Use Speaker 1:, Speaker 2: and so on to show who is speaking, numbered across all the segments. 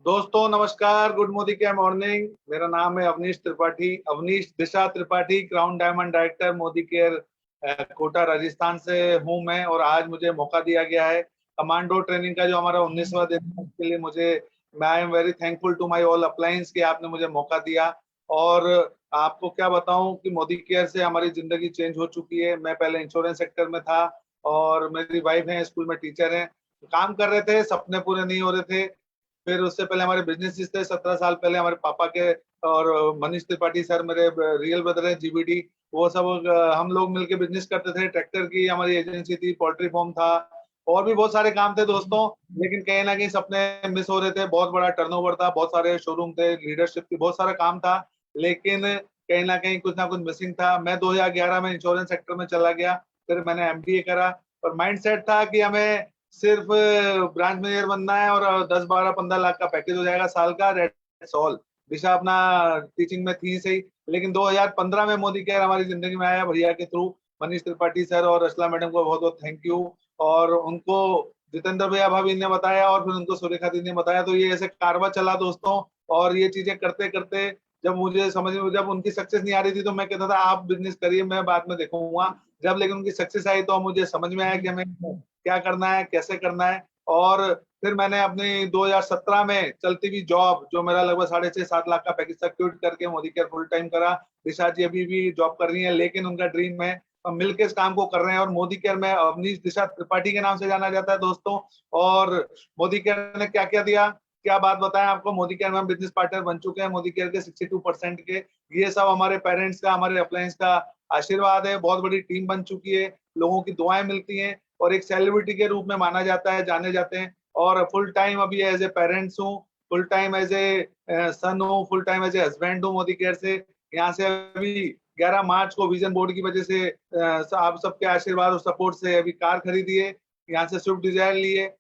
Speaker 1: दोस्तों नमस्कार, गुड मोदी क्या मॉर्निंग। मेरा नाम है Avneesh Tripathi, Avneesh Disha Tripathi, crown diamond director Modi care Kota Rajasthan से हूं मैं। और आज मुझे मौका दिया गया है कमांडो ट्रेनिंग का, जो हमारा 19वां दिन है, उसके लिए मैं I am very thankful to my all appliance कि आपने मुझे मौका दिया। और आपको क्या बताऊं कि मोदी केयर से हमारी जिंदगी चेंज हो चुकी है। मैं पहले इंश्योरेंस सेक्टर में था और मेरी वाइफ है स्कूल में टीचर है, काम कर रहे थे, सपने पूरे नहीं हो रहे थे। फिर उससे पहले हमारे बिजनेस थे, 17 साल पहले हमारे पापा के और मनीष त्रिपाठी सर मेरे रियल ब्रदर हैं, जीबीडी। वो सब हम लोग मिलके बिजनेस करते थे। ट्रैक्टर की हमारी एजेंसी थी, पोल्ट्री फार्म था, और भी बहुत सारे काम थे दोस्तों। लेकिन कहीं ना कहीं सपने मिस हो रहे थे। बहुत बड़ा टर्नओवर था, बहुत सारे शोरूम थे, लीडरशिप की बहुत सारा काम था, लेकिन कहीं ना कुछ मिसिंग था। मैं 2011 में इंश्योरेंस सेक्टर में चला गया। फिर मैंने एमबीए करा और माइंड सेट था कि हमें सिर्फ ब्रांच मैनेजर बनना है और 10-12-15 लाख का पैकेज हो जाएगा साल का, दैट्स ऑल। दिशा अपना टीचिंग में थी सही। लेकिन 2015 में मोदी केयर हमारी जिंदगी में आया, भैया के थ्रू। मनीष त्रिपाठी सर और असला मैडम को बहुत बहुत थैंक यू। और उनको जितेंद्र भैया भाभी ने बताया और फिर उनको सुरेखा दी ने बताया, तो ये ऐसे कारवा चला दोस्तों। और ये चीजें करते करते जब मुझे समझ में, जब उनकी सक्सेस नहीं आ रही थी तो मैं कहता था आप बिजनेस करिए, मैं बाद में देखूंगा। जब लेकिन उनकी सक्सेस आई तो मुझे समझ में आया कि हमें क्या करना है, कैसे करना है। और फिर मैंने अपनी 2017 में चलती हुई जॉब, जो मेरा लगभग 6.5-7 लाख का पैकेज था, क्विट करके मोदी केयर फुल टाइम करा। दिशा जी अभी भी जॉब कर रही है, लेकिन उनका ड्रीम है, हम मिलकर इस काम को कर रहे हैं। और मोदी केयर में अवनीश दिशा त्रिपाठी के नाम से जाना जाता है दोस्तों। और मोदी केयर ने क्या क्या दिया, क्या बात बताएं आपको। मोदी केयर में हम बिजनेस पार्टनर बन चुके हैं, मोदी केयर के 62% के। ये सब हमारे पेरेंट्स का, हमारे अप्लायंस का आशीर्वाद है। बहुत बड़ी टीम बन चुकी है, लोगों की दुआएं मिलती हैं, और एक सेलिब्रिटी के रूप में माना जाता है, जाने जाते हैं। और फुल टाइम अभी एज ए पेरेंट्स हूँ, full time as a son हूँ, full time as a husband हूँ मोदी केयर से। यहाँ से अभी 11 मार्च को विजन बोर्ड की वजह से आप सबके आशीर्वाद और सपोर्ट से अभी कार खरीदी है, यहाँ से स्विफ्ट डिजायर लिए,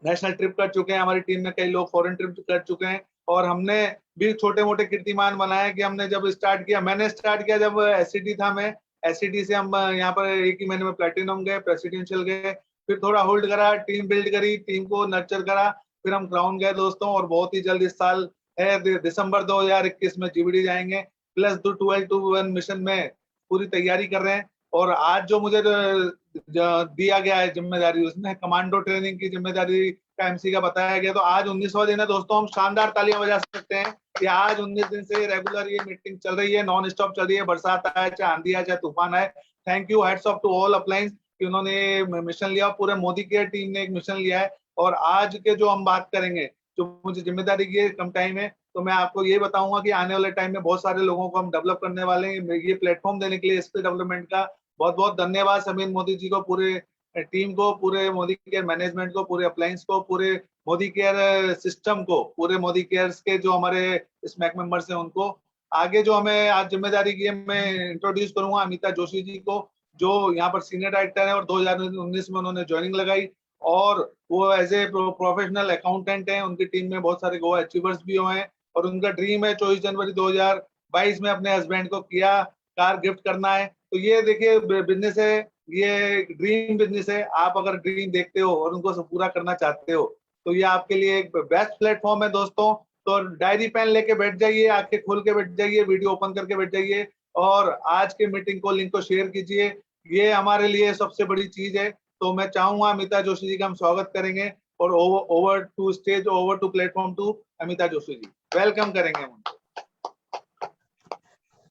Speaker 1: नेशनल ट्रिप कर चुके हैं। हमारी टीम में कई लोग फॉरेन ट्रिप कर चुके हैं। और हमने भी छोटे मोटे कीर्तिमान बनाए कि हमने जब स्टार्ट किया, मैंने स्टार्ट किया जब एससीडी था। मैं एससीडी से हम यहाँ पर एक ही महीने में प्लेटिनम गए, प्रेसिडेंशियल गए, फिर थोड़ा होल्ड करा, टीम बिल्ड करी, टीम को नर्चर करा, फिर हम क्राउन गए दोस्तों। और बहुत ही जल्द इस साल है दिसंबर 2021 में जीबीडी जाएंगे, प्लस 12-1 मिशन में पूरी तैयारी कर रहे हैं। और आज जो मुझे दिया गया है जिम्मेदारी, उसमें कमांडो ट्रेनिंग की जिम्मेदारी का एमसी का बताया गया। तो आज 19वां दिन है दोस्तों, हम शानदार तालियां बजा सकते हैं कि आज 19 दिन से रेगुलर ये मीटिंग चल रही है, नॉन स्टॉप चल रही है, बरसात आए चाहे आंधी आए चाहे तूफान आए। Thank you, heads off to all appliance कि उन्होंने मिशन लिया, पूरे मोदी केयर टीम ने एक मिशन लिया है। और आज के जो हम बात करेंगे, जो मुझे जिम्मेदारी की है, कम टाइम है, तो मैं आपको ये बताऊंगा कि आने वाले टाइम में बहुत सारे लोगों को हम डेवलप करने वाले हैं। ये प्लेटफॉर्म देने के लिए स्किल डेवलपमेंट का बहुत बहुत धन्यवाद समीर मोदी जी को, पूरे टीम को, पूरे मोदी केयर मैनेजमेंट को, पूरे अप्लायंस को, पूरे मोदी केयर सिस्टम को, पूरे मोदी केयर के जो हमारे स्मैक मेंबर्स हैं उनको। आगे जो हमें आज जिम्मेदारी की है, मैं इंट्रोड्यूस करूंगा अमिता जोशी जी को, जो यहाँ पर सीनियर डायरेक्टर है और 2019 में उन्होंने ज्वाइनिंग लगाई। और वो एज ए प्रोफेशनल अकाउंटेंट हैं, उनकी टीम में बहुत सारे गोवा अचीवर्स भी हुए हैं। और उनका ड्रीम है 24 जनवरी 2022 में अपने हस्बैंड को किया कार गिफ्ट करना है। तो ये देखिए बिजनेस है, ये ड्रीम बिजनेस है। आप अगर ड्रीम देखते हो और उनको पूरा करना चाहते हो, तो ये आपके लिए एक बेस्ट प्लेटफॉर्म है दोस्तों। तो डायरी पेन लेके बैठ जाइए, आंखें खोल के बैठ जाइए, वीडियो ओपन करके बैठ जाइए, और आज के मीटिंग को, लिंक को शेयर कीजिए। ये हमारे लिए सबसे बड़ी चीज है। तो मैं चाहूंगा अमिता जोशी जी का हम स्वागत करेंगे, और over to stage, over to platform to Amita Joshi ji, welcome करेंगे हम।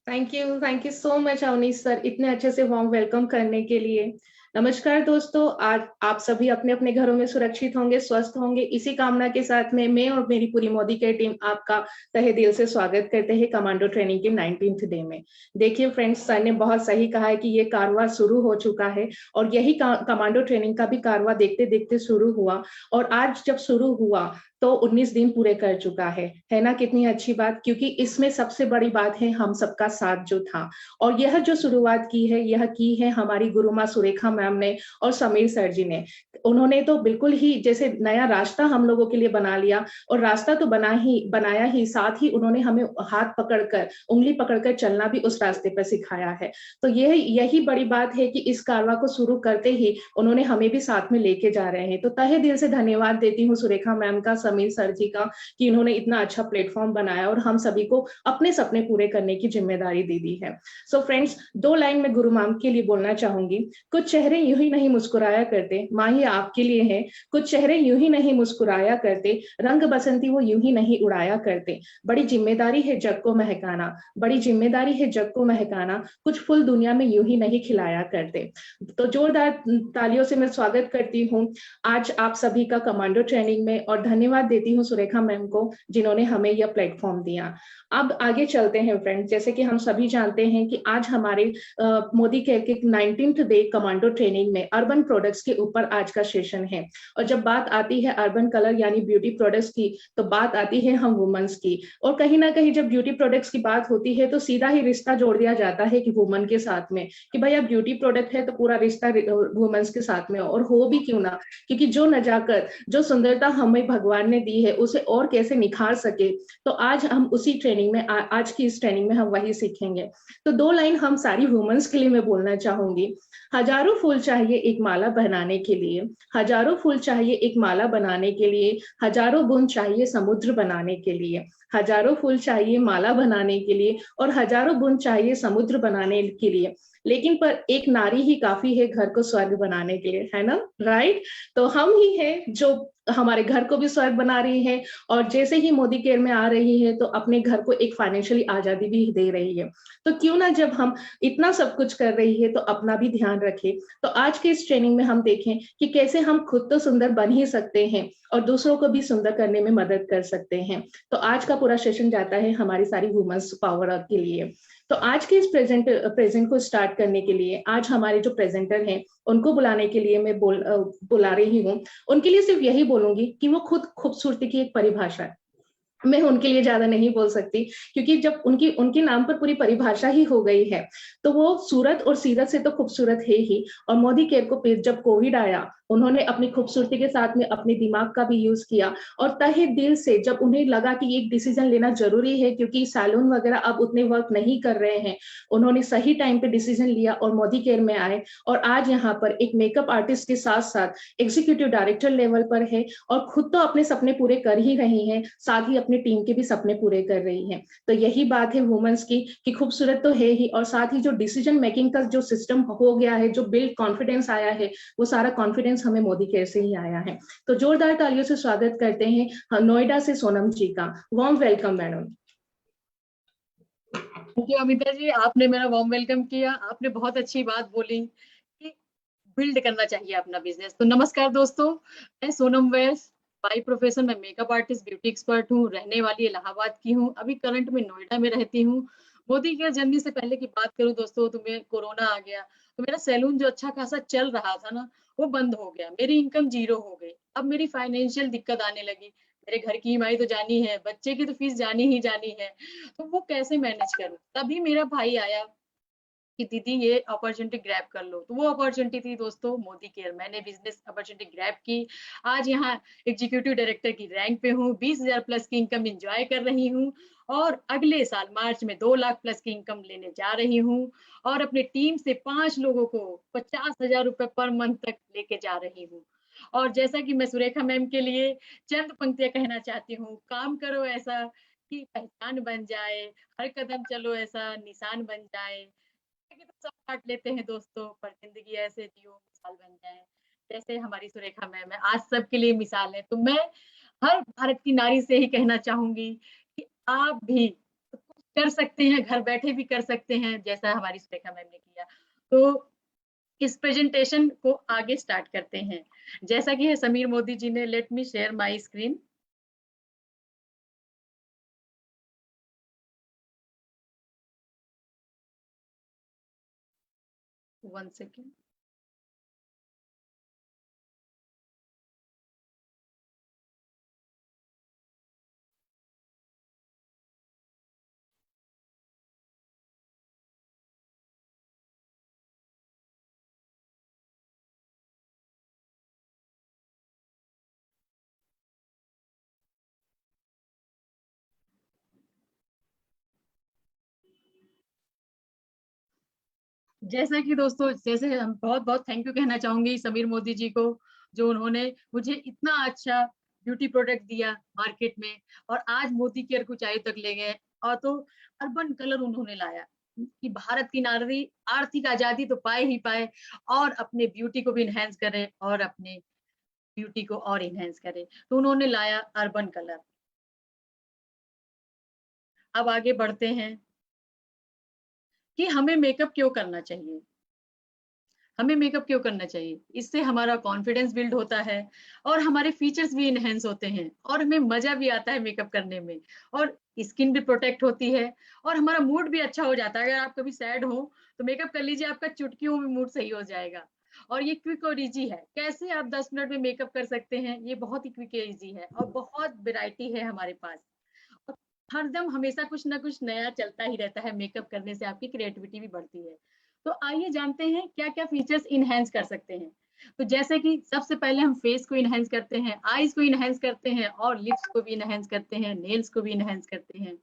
Speaker 2: Thank you so much Avnish sir, इतने अच्छे से वार्म वेलकम करने के लिए। नमस्कार दोस्तों, आज आप सभी अपने अपने घरों में सुरक्षित होंगे, स्वस्थ होंगे, इसी कामना के साथ में मैं और मेरी पूरी मोदी केयर टीम आपका तहे दिल से स्वागत करते हैं कमांडो ट्रेनिंग के 19th डे में। देखिए फ्रेंड्स, सर ने बहुत सही कहा है कि ये कारवां शुरू हो चुका है, और यही कमांडो ट्रेनिंग का भी कारवां देखते देखते शुरू हुआ। और आज जब शुरू हुआ तो 19 दिन पूरे कर चुका है ना। कितनी अच्छी बात, क्योंकि इसमें सबसे बड़ी बात है हम सबका साथ जो था। और यह जो शुरुआत की है, यह की है हमारी गुरुमा सुरेखा मैम ने और समीर सर जी ने। उन्होंने तो बिल्कुल ही जैसे नया रास्ता हम लोगों के लिए बना लिया, और रास्ता तो बनाया ही, साथ ही उन्होंने हमें हाथ पकड़कर, उंगली पकड़कर चलना भी उस रास्ते पर सिखाया है। तो यही बड़ी बात है कि इस कारवां को शुरू करते ही उन्होंने हमें भी साथ में लेके जा रहे हैं। तो तहे दिल से धन्यवाद देती हूँ सुरेखा मैम का, समीर सर जी का कि इन्होंने इतना अच्छा प्लेटफॉर्म बनाया और हम सभी को अपने सपने पूरे करने की जिम्मेदारी दे दी है। सो फ्रेंड्स, 2 लाइन में गुरु मैम के लिए बोलना चाहूंगी। कुछ चेहरे यूं ही नहीं मुस्कुराया करते, माँ ये आपके लिए है। कुछ चेहरे यूं ही नहीं मुस्कुराया करते, रंग बसंती वो यूं ही नहीं उड़ाया करते। बड़ी जिम्मेदारी है जग को महकाना, बड़ी जिम्मेदारी है जग को महकाना, कुछ फूल दुनिया में यूं ही नहीं खिलाया करते। तो जोरदार तालियों से मैं स्वागत करती हूँ आज आप सभी का कमांडो ट्रेनिंग में, और धन्यवाद देती हूँ सुरेखा मैम को जिन्होंने हमें यह प्लेटफॉर्म दिया। अब आगे चलते हैं फ्रेंड्स। जैसे कि हम सभी जानते हैं कि आज हमारे मोदी केयर के 19th डे कमांडो ट्रेनिंग में अर्बन प्रोडक्ट्स के ऊपर आज का सेशन है। और जब बात आती है अर्बन कलर यानी ब्यूटी प्रोडक्ट्स की, तो बात आती है हम वुमेन्स की। और कहीं ना कहीं जब ब्यूटी प्रोडक्ट्स की बात होती है तो सीधा ही रिश्ता जोड़ दिया जाता है कि वुमन के साथ में, कि भाई अब ब्यूटी प्रोडक्ट है तो पूरा रिश्ता वुमेन्स के साथ में, और हो भी क्यों ना, क्योंकि जो नजाकत, जो सुंदरता हमें भगवान ने दी है उसे और कैसे निखार सके, तो आज हम उसी ट्रेनिंग में आज की इस ट्रेनिंग में हम वही सीखेंगे। तो 2 लाइन हम सारी वुमेन्स के लिए मैं बोलना चाहूंगी। हजारों फूल चाहिए एक माला बनाने के लिए, हजारों फूल चाहिए एक माला बनाने के लिए, हजारों बूंद चाहिए समुद्र बनाने के लिए, हजारों फूल चाहिए माला बनाने के लिए, और हजारों बूंद चाहिए समुद्र बनाने के लिए, लेकिन पर एक नारी ही काफी है घर को स्वर्ग बनाने के लिए, है ना, राइट। तो हम ही हैं जो हमारे घर को भी स्वर्ग बना रही है, और जैसे ही मोदी केयर में आ रही है तो अपने घर को एक फाइनेंशियली आजादी भी दे रही है। तो क्यों ना जब हम इतना सब कुछ कर रही है तो अपना भी ध्यान रखें। तो आज के इस ट्रेनिंग में हम देखें कि कैसे हम खुद तो सुंदर बन ही सकते हैं और दूसरों को भी सुंदर करने में मदद कर सकते हैं। तो आज का पूरा सेशन जाता है हमारी सारी वुमेन्स पावर के लिए। तो आज के इस प्रेजेंट को स्टार्ट करने के लिए आज हमारे जो प्रेजेंटर हैं उनको बुलाने के लिए मैं बुला रही हूँ। उनके लिए सिर्फ यही बोलूंगी कि वो खुद खूबसूरती की एक परिभाषा है। मैं उनके लिए ज्यादा नहीं बोल सकती, क्योंकि जब उनकी उनके नाम पर पूरी परिभाषा ही हो गई है, तो वो सूरत और सीरत से तो खूबसूरत है ही। और मोदी केयर को जब कोविड आया, उन्होंने अपनी खूबसूरती के साथ में अपने दिमाग का भी यूज किया, और तहे दिल से जब उन्हें लगा कि एक डिसीजन लेना जरूरी है क्योंकि सैलून वगैरह अब उतने वर्क नहीं कर रहे हैं, उन्होंने सही टाइम पे डिसीजन लिया और मोदी केयर में आए। और आज यहाँ पर एक मेकअप आर्टिस्ट के साथ साथ एग्जीक्यूटिव डायरेक्टर लेवल पर है, और खुद तो अपने सपने पूरे कर ही रही हैं, साथ ही अपनी टीम के भी सपने पूरे कर रही हैं। तो यही बात है वुमेन्स की कि खूबसूरत तो है ही, और साथ ही जो डिसीजन मेकिंग का जो सिस्टम हो गया है, जो बिल्ड कॉन्फिडेंस आया है, वो सारा कॉन्फिडेंस हमें मोदी केयर से ही आया है। तो जोरदार तालियों से स्वागत करते हैं नोएडा से सोनम जी का। Warm welcome madam.
Speaker 3: Thank you Amita ji, आपने मेरा वार्म वेलकम किया। आपने बहुत अच्छी बात बोली कि बिल्ड करना चाहिए अपना बिजनेस। तो नमस्कार दोस्तों, मैं सोनम वैस, बाई प्रोफेशन मैं मेकअप आर्टिस्ट, ब्यूटी एक्सपर्ट हूँ, रहने वाली इलाहाबाद की हूँ, अभी करंट में नोएडा में रहती हूँ। मोदी केयर जर्नी से पहले की बात करूँ दोस्तों, तो मैं कोरोना आ गया तो मेरा सैलून जो अच्छा खासा चल रहा था ना, वो बंद हो गया, मेरी इनकम 0 हो गई। अब मेरी फाइनेंशियल दिक्कत आने लगी, मेरे घर की ईएमआई तो जानी है, बच्चे की तो फीस जानी ही जानी है, तो वो कैसे मैनेज करूं। तभी मेरा भाई आया कि दीदी ये अपॉर्चुनिटी ग्रैब कर लो। तो वो अपॉर्चुनिटी थी दोस्तों मोदी केयर। मैंने बिजनेस अपॉर्चुनिटी ग्रैब की, आज यहाँ एग्जीक्यूटिव डायरेक्टर की रैंक पे हूँ, 20,000 प्लस की इनकम एंजॉय कर रही हूँ, और अगले साल मार्च में 2 लाख प्लस की इनकम लेने जा रही हूँ, और अपने टीम से 5 लोगों को 50,000 रुपए पर मंथ तक लेके जा रही हूँ। और जैसा कि मैं सुरेखा मैम के लिए चंद पंक्तियां कहना चाहती हूँ, काम करो ऐसा कि पहचान बन जाए, हर कदम चलो ऐसा निशान बन जाए, कि तो सब काट लेते हैं दोस्तों, पर जिंदगी ऐसे जियो मिसाल बन जाए। जैसे हमारी सुरेखा मैम है, आज सबके लिए मिसाल है। तो मैं हर भारत की नारी से ही कहना चाहूंगी कि आप भी कुछ कर सकते हैं, घर बैठे भी कर सकते हैं, जैसा हमारी सुरेखा मैम ने किया। तो इस प्रेजेंटेशन को आगे स्टार्ट करते हैं। जैसा कि है समीर मोदी जी ने, let me share my screen. One second. जैसा कि दोस्तों, जैसे हम बहुत बहुत थैंक यू कहना चाहूंगी समीर मोदी जी को, जो उन्होंने मुझे इतना अच्छा ब्यूटी प्रोडक्ट दिया मार्केट में, और आज मोदी केयर कुछ आयु तक ले गए। और तो अर्बन कलर उन्होंने लाया कि भारत की नारी आर्थिक आजादी तो पाए ही पाए, और अपने ब्यूटी को भी इनहेंस करे, और अपने ब्यूटी को और इनहेंस करे। तो उन्होंने लाया अर्बन कलर। अब आगे बढ़ते हैं कि हमें मेकअप क्यों करना चाहिए। हमें मेकअप क्यों करना चाहिए? इससे हमारा कॉन्फिडेंस बिल्ड होता है, और हमारे फीचर्स भी इनहेंस होते हैं, और हमें मजा भी आता है मेकअप करने में, और स्किन भी प्रोटेक्ट होती है, और हमारा मूड भी अच्छा हो जाता है। अगर आप कभी सैड हो तो मेकअप कर लीजिए, आपका चुटकियों में मूड सही हो जाएगा। और ये क्विक और इजी है। कैसे आप 10 मिनट में मेकअप कर सकते हैं? ये बहुत ही क्विक और इजी है, और बहुत वैरायटी है हमारे पास। और हरदम हमेशा कुछ ना कुछ नया चलता ही रहता है। मेकअप करने से आपकी क्रिएटिविटी भी बढ़ती है। तो आइए जानते हैं क्या क्या फीचर्स इनहेंस कर सकते हैं। तो जैसे कि सबसे पहले हम फेस को इनहेंस करते हैं, आईज को इनहेंस करते हैं, और लिप्स को भी इनहेंस करते हैं, नेल्स को भी इनहेंस करते हैं।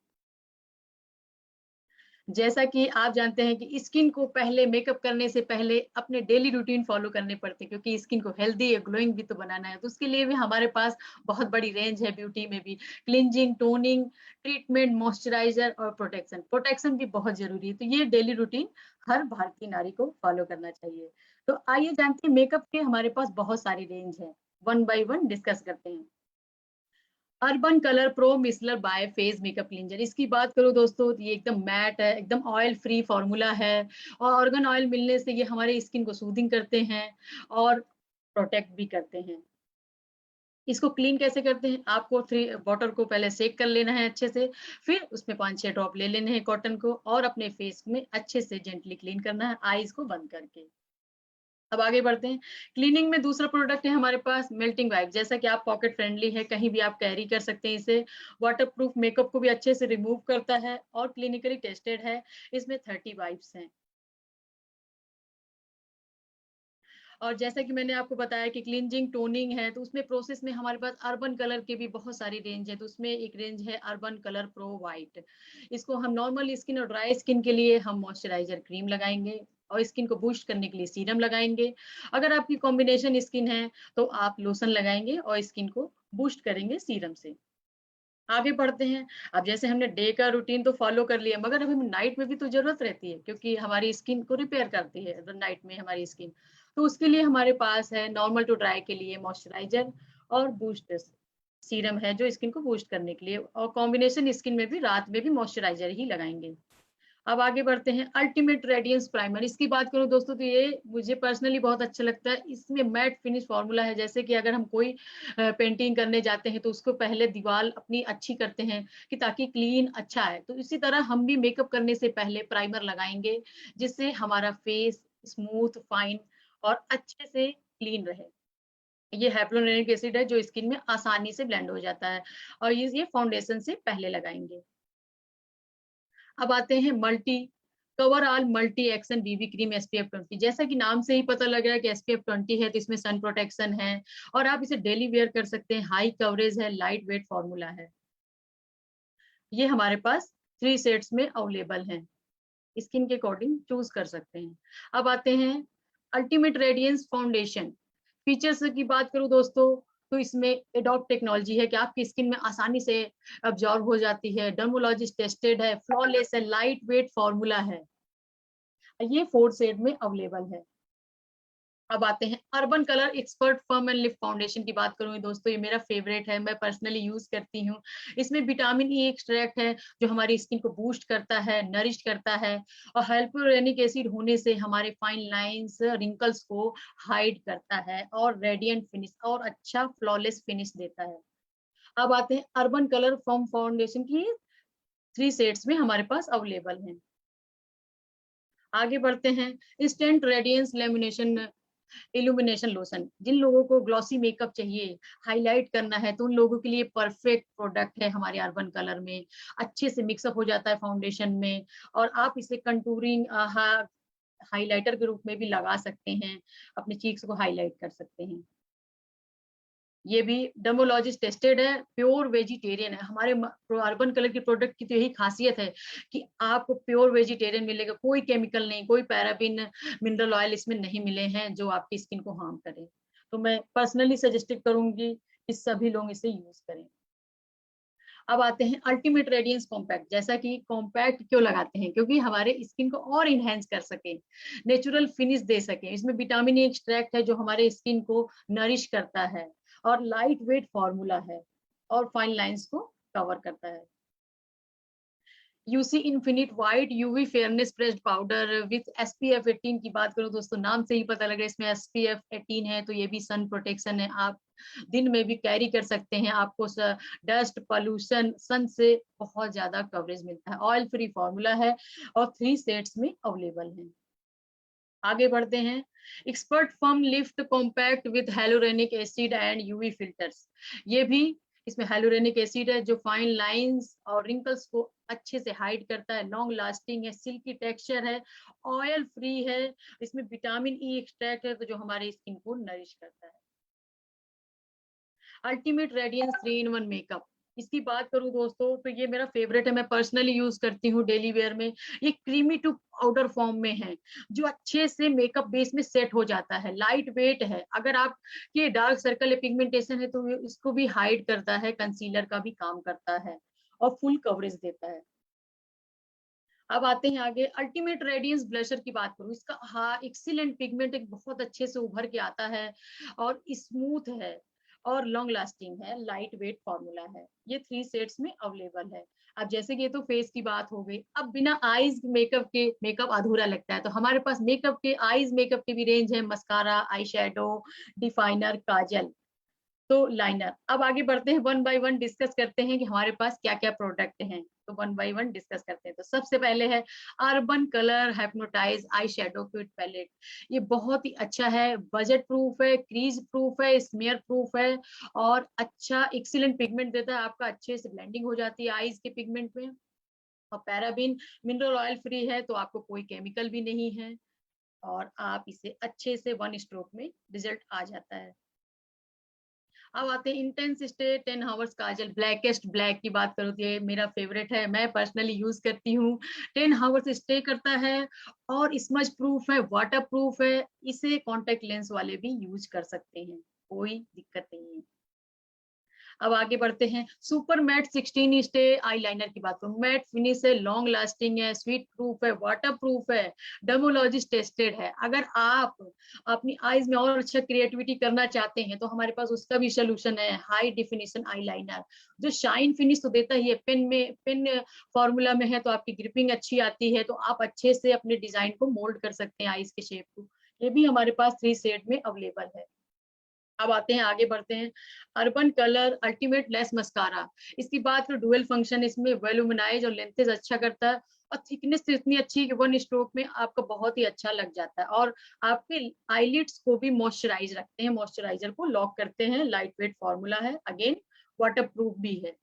Speaker 3: जैसा कि आप जानते हैं कि स्किन को पहले मेकअप करने से पहले अपने डेली रूटीन फॉलो करने पड़ते हैं, क्योंकि स्किन को हेल्दी या ग्लोइंग भी तो बनाना है। तो उसके लिए भी हमारे पास बहुत बड़ी रेंज है ब्यूटी में भी। क्लिनजिंग, टोनिंग, ट्रीटमेंट, मॉइस्चराइजर और प्रोटेक्शन। प्रोटेक्शन भी बहुत जरूरी है। तो ये डेली रूटीन हर भारतीय नारी को फॉलो करना चाहिए। तो आइए जानते हैं, मेकअप के हमारे पास बहुत सारी रेंज है, वन बाय वन डिस्कस करते हैं। Urban color pro micellar bye phase makeup cleanser, इसकी बात करूं दोस्तों तो ये एकदम मैट है, एकदम ऑयल फ्री फॉर्मूला है, और ऑर्गन ऑयल मिलने से ये हमारे स्किन को सूदिंग करते हैं और प्रोटेक्ट भी करते हैं। इसको क्लीन कैसे करते हैं? आपको 3 वाटर को पहले सेक कर लेना है अच्छे से, फिर उसमें 5-6 ड्रॉप ले लेने हैं कॉटन को, और अपने फेस में अच्छे से जेंटली क्लीन करना है, आईज को बंद करके। अब आगे बढ़ते हैं। क्लीनिंग में दूसरा प्रोडक्ट है हमारे पास मेल्टिंग वाइप। जैसा कि आप पॉकेट फ्रेंडली है, कहीं भी आप कैरी कर सकते हैं इसे। वाटरप्रूफ मेकअप को भी अच्छे से रिमूव करता है, और क्लिनिकली टेस्टेड है। इसमें 30 वाइप्स हैं। और जैसा कि मैंने आपको बताया कि क्लींजिंग टोनिंग है, तो उसमें प्रोसेस में हमारे पास अर्बन कलर के भी बहुत सारी रेंज है। तो उसमें एक रेंज है अर्बन कलर प्रो वाइट। इसको हम नॉर्मल स्किन और ड्राई स्किन के लिए हम मॉइस्चराइजर क्रीम लगाएंगे, और स्किन को बूस्ट करने के लिए सीरम लगाएंगे। अगर आपकी कॉम्बिनेशन स्किन है तो आप लोशन लगाएंगे और स्किन को बूस्ट करेंगे सीरम से। आगे बढ़ते हैं। अब जैसे हमने डे का रूटीन तो फॉलो कर लिया, मगर अभी नाइट में भी तो जरूरत रहती है, क्योंकि हमारी स्किन को रिपेयर करती है नाइट में हमारी स्किन। तो उसके लिए हमारे पास है नॉर्मल टू ड्राई के लिए मॉइस्चराइजर, और बूस्ट सीरम है जो स्किन को बूस्ट करने के लिए, और कॉम्बिनेशन स्किन में भी रात में भी मॉइस्चराइजर ही लगाएंगे। अब आगे बढ़ते हैं। अल्टीमेट रेडियंस प्राइमर, इसकी बात करूं दोस्तों तो ये मुझे पर्सनली बहुत अच्छा लगता है। इसमें मैट फिनिश फॉर्मूला है। जैसे कि अगर हम कोई पेंटिंग करने जाते हैं तो उसको पहले दीवार अपनी अच्छी करते हैं कि ताकि क्लीन अच्छा है, तो इसी तरह हम भी मेकअप करने से पहले प्राइमर लगाएंगे, जिससे हमारा फेस स्मूथ, फाइन और अच्छे से क्लीन रहे। ये hyaluronic एसिड है जो स्किन में आसानी से ब्लेंड हो जाता है, और ये फाउंडेशन से पहले लगाएंगे। अब आते हैं multi cover all multi action BB cream SPF 20। जैसा कि नाम से ही पता लग रहा है कि SPF 20 है, तो इसमें सन प्रोटेक्शन है, और आप इसे डेली वेयर कर सकते हैं। हाई कवरेज है, लाइट वेट फॉर्मूला है। ये हमारे पास 3 सेट्स में अवेलेबल हैं, स्किन के अकॉर्डिंग चूज कर सकते हैं। अब आते हैं अल्टीमेट रेडियंस फाउंडेशन। फीचर्स की बात करूं दोस्तों तो इसमें एडॉप्ट टेक्नोलॉजी है कि आपकी स्किन में आसानी से अब्जॉर्ब हो जाती है, डर्मोलॉजिस्ट टेस्टेड है, फ्लॉलेस है, लाइट वेट फॉर्मूला है। ये 4 शेड में अवेलेबल है। अब आते हैं urban colour expert firm and lift foundation की बात करूं दोस्तों, ये मेरा फेवरेट है, मैं पर्सनली यूज करती हूँ। इसमें विटामिन ई एक्सट्रैक्ट है जो हमारी स्किन को बूस्ट करता है, नरिश करता है, और हाइलुरोनिक एसिड होने से हमारे फाइन लाइंस, रिंकल्स को हाइड करता है, और रेडियंट फिनिश और अच्छा फ्लॉलेस फिनिश देता है। अब आते हैं अर्बन कलर फॉर्म फाउंडेशन की 3 शेड्स में हमारे पास अवेलेबल है। आगे बढ़ते हैं। Instant radiance lamination illumination lotion, जिन लोगों को ग्लॉसी मेकअप चाहिए, हाईलाइट करना है, तो उन लोगों के लिए परफेक्ट प्रोडक्ट है हमारे अर्बन कलर में। अच्छे से मिक्सअप हो जाता है फाउंडेशन में, और आप इसे कंटूरिंग हाईलाइटर के रूप में भी लगा सकते हैं, अपने चीक्स को हाईलाइट कर सकते हैं। ये भी डर्मोलॉजिस्ट टेस्टेड है, प्योर वेजिटेरियन है। हमारे अर्बन कलर की प्रोडक्ट की तो यही खासियत है कि आपको प्योर वेजिटेरियन मिलेगा, कोई केमिकल नहीं, कोई पैराबिन, मिनरल ऑयल इसमें नहीं मिले हैं जो आपकी स्किन को हार्म करे। तो मैं पर्सनली सजेस्ट करूंगी कि सभी लोग इसे यूज करें। अब आते हैं अल्टीमेट रेडियंस कॉम्पैक्ट। जैसा कि कॉम्पैक्ट क्यों लगाते हैं, क्योंकि हमारे स्किन को और इनहेंस कर सके, नेचुरल फिनिश दे सके। इसमें विटामिन ए एक्सट्रैक्ट है जो हमारे स्किन को नरिश करता है, और लाइट वेट फॉर्मूला है, और फाइन लाइंस को कवर करता है। UC infinite white UV fairness pressed powder with SPF 18 की बात करूं दोस्तों, नाम से ही पता लग रहा है इसमें SPF 18 है, तो ये भी सन प्रोटेक्शन है। आप दिन में भी कैरी कर सकते हैं, आपको डस्ट पॉल्यूशन सन से बहुत ज्यादा कवरेज मिलता है। ऑयल फ्री फॉर्मूला है और 3 सेट्स में अवेलेबल है। आगे बढ़ते हैं। Expert firm lift compact with hyaluronic acid and UV filters. ये भी इसमें हेलोरेनिक एसिड है जो फाइन लाइंस और रिंकल्स को अच्छे से हाइड करता है, लॉन्ग लास्टिंग है, सिल्की टेक्सचर है, ऑयल फ्री है, इसमें विटामिन ई एक्सट्रैक्ट है तो जो हमारे स्किन को नरिश करता है। अल्टीमेट रेडियंस 3-in-1 मेकअप, इसकी बात करूं दोस्तों तो ये मेरा फेवरेट है, मैं पर्सनली यूज करती हूँ डेली वेयर में। ये क्रीमी टू पाउडर फॉर्म में है जो अच्छे से मेकअप बेस में सेट हो जाता है, लाइट वेट है, अगर आपके डार्क सर्कल या पिगमेंटेशन है तो इसको भी हाइड करता है, कंसीलर का भी काम करता है और फुल कवरेज देता है। अब आते हैं आगे। अल्टीमेट रेडियंस ब्लशर की बात करूं, इसका हाँ एक्सीलेंट पिगमेंट एक बहुत अच्छे से उभर के आता है और स्मूथ है और लॉन्ग लास्टिंग है, लाइट वेट फॉर्मूला है। ये 3 सेट्स में अवेलेबल है। अब जैसे कि ये तो फेस की बात हो गई, अब बिना आईज मेकअप के मेकअप अधूरा लगता है, तो हमारे पास मेकअप के आईज मेकअप की भी रेंज है, मस्कारा, आई शेडो, डिफाइनर, काजल, तो लाइनर। अब आगे बढ़ते हैं, 1 बाय 1 डिस्कस करते हैं कि हमारे पास क्या क्या प्रोडक्ट हैं, तो 1 बाय 1 डिस्कस करते हैं। तो सबसे पहले है urban colour hypnotize eye shadow quit palette. ये बहुत ही अच्छा है, बजट प्रूफ है, क्रीज प्रूफ है, स्मेयर प्रूफ है और अच्छा एक्सीलेंट पिगमेंट देता है, आपका अच्छे से ब्लेंडिंग हो जाती है आईज के पिगमेंट में। और पैराबिन मिनरल ऑयल फ्री है, तो आपको कोई केमिकल भी नहीं है और आप इसे अच्छे से 1 स्ट्रोक में रिजल्ट आ जाता है। अब आते हैं इंटेंस स्टे 10 आवर्स काजल, ब्लैकेस्ट ब्लैक की बात करूँ तो ये मेरा फेवरेट है, मैं पर्सनली यूज करती हूँ। 10 आवर्स स्टे करता है और स्मज प्रूफ है, वाटर प्रूफ है, इसे कॉन्टेक्ट लेंस वाले भी यूज कर सकते हैं, कोई दिक्कत नहीं है। अब आगे बढ़ते हैं, सुपर मैट 16 स्टे आईलाइनर की बात करूं, मैट फिनिश है, लॉन्ग लास्टिंग है, स्वीट प्रूफ है, वाटर प्रूफ है, डर्मोलॉजिस्ट टेस्टेड है। अगर आप अपनी आईज में और अच्छा क्रिएटिविटी करना चाहते हैं तो हमारे पास उसका भी सोल्यूशन है, हाई डिफिनिशन आईलाइनर जो शाइन फिनिश तो देता ही है, पेन फॉर्मूला में है तो आपकी ग्रिपिंग अच्छी आती है, तो आप अच्छे से अपने डिजाइन को मोल्ड कर सकते हैं आईज के शेप को। ये भी हमारे पास 3 शेड में अवेलेबल है। अब आते हैं, आगे बढ़ते हैं, urban colour ultimate less mascara. इसकी बात करें, डुअल फंक्शन, इसमें वॉल्यूमनाइज और लेंथेज अच्छा करता है और थिकनेस तो इतनी अच्छी है कि 1 स्ट्रोक में आपका बहुत ही अच्छा लग जाता है और आपके आईलिड्स को भी मॉइस्चराइज रखते हैं, मॉइस्चराइजर को लॉक करते हैं, लाइट वेट फॉर्मूला है, अगेन वाटर प्रूफ भी है।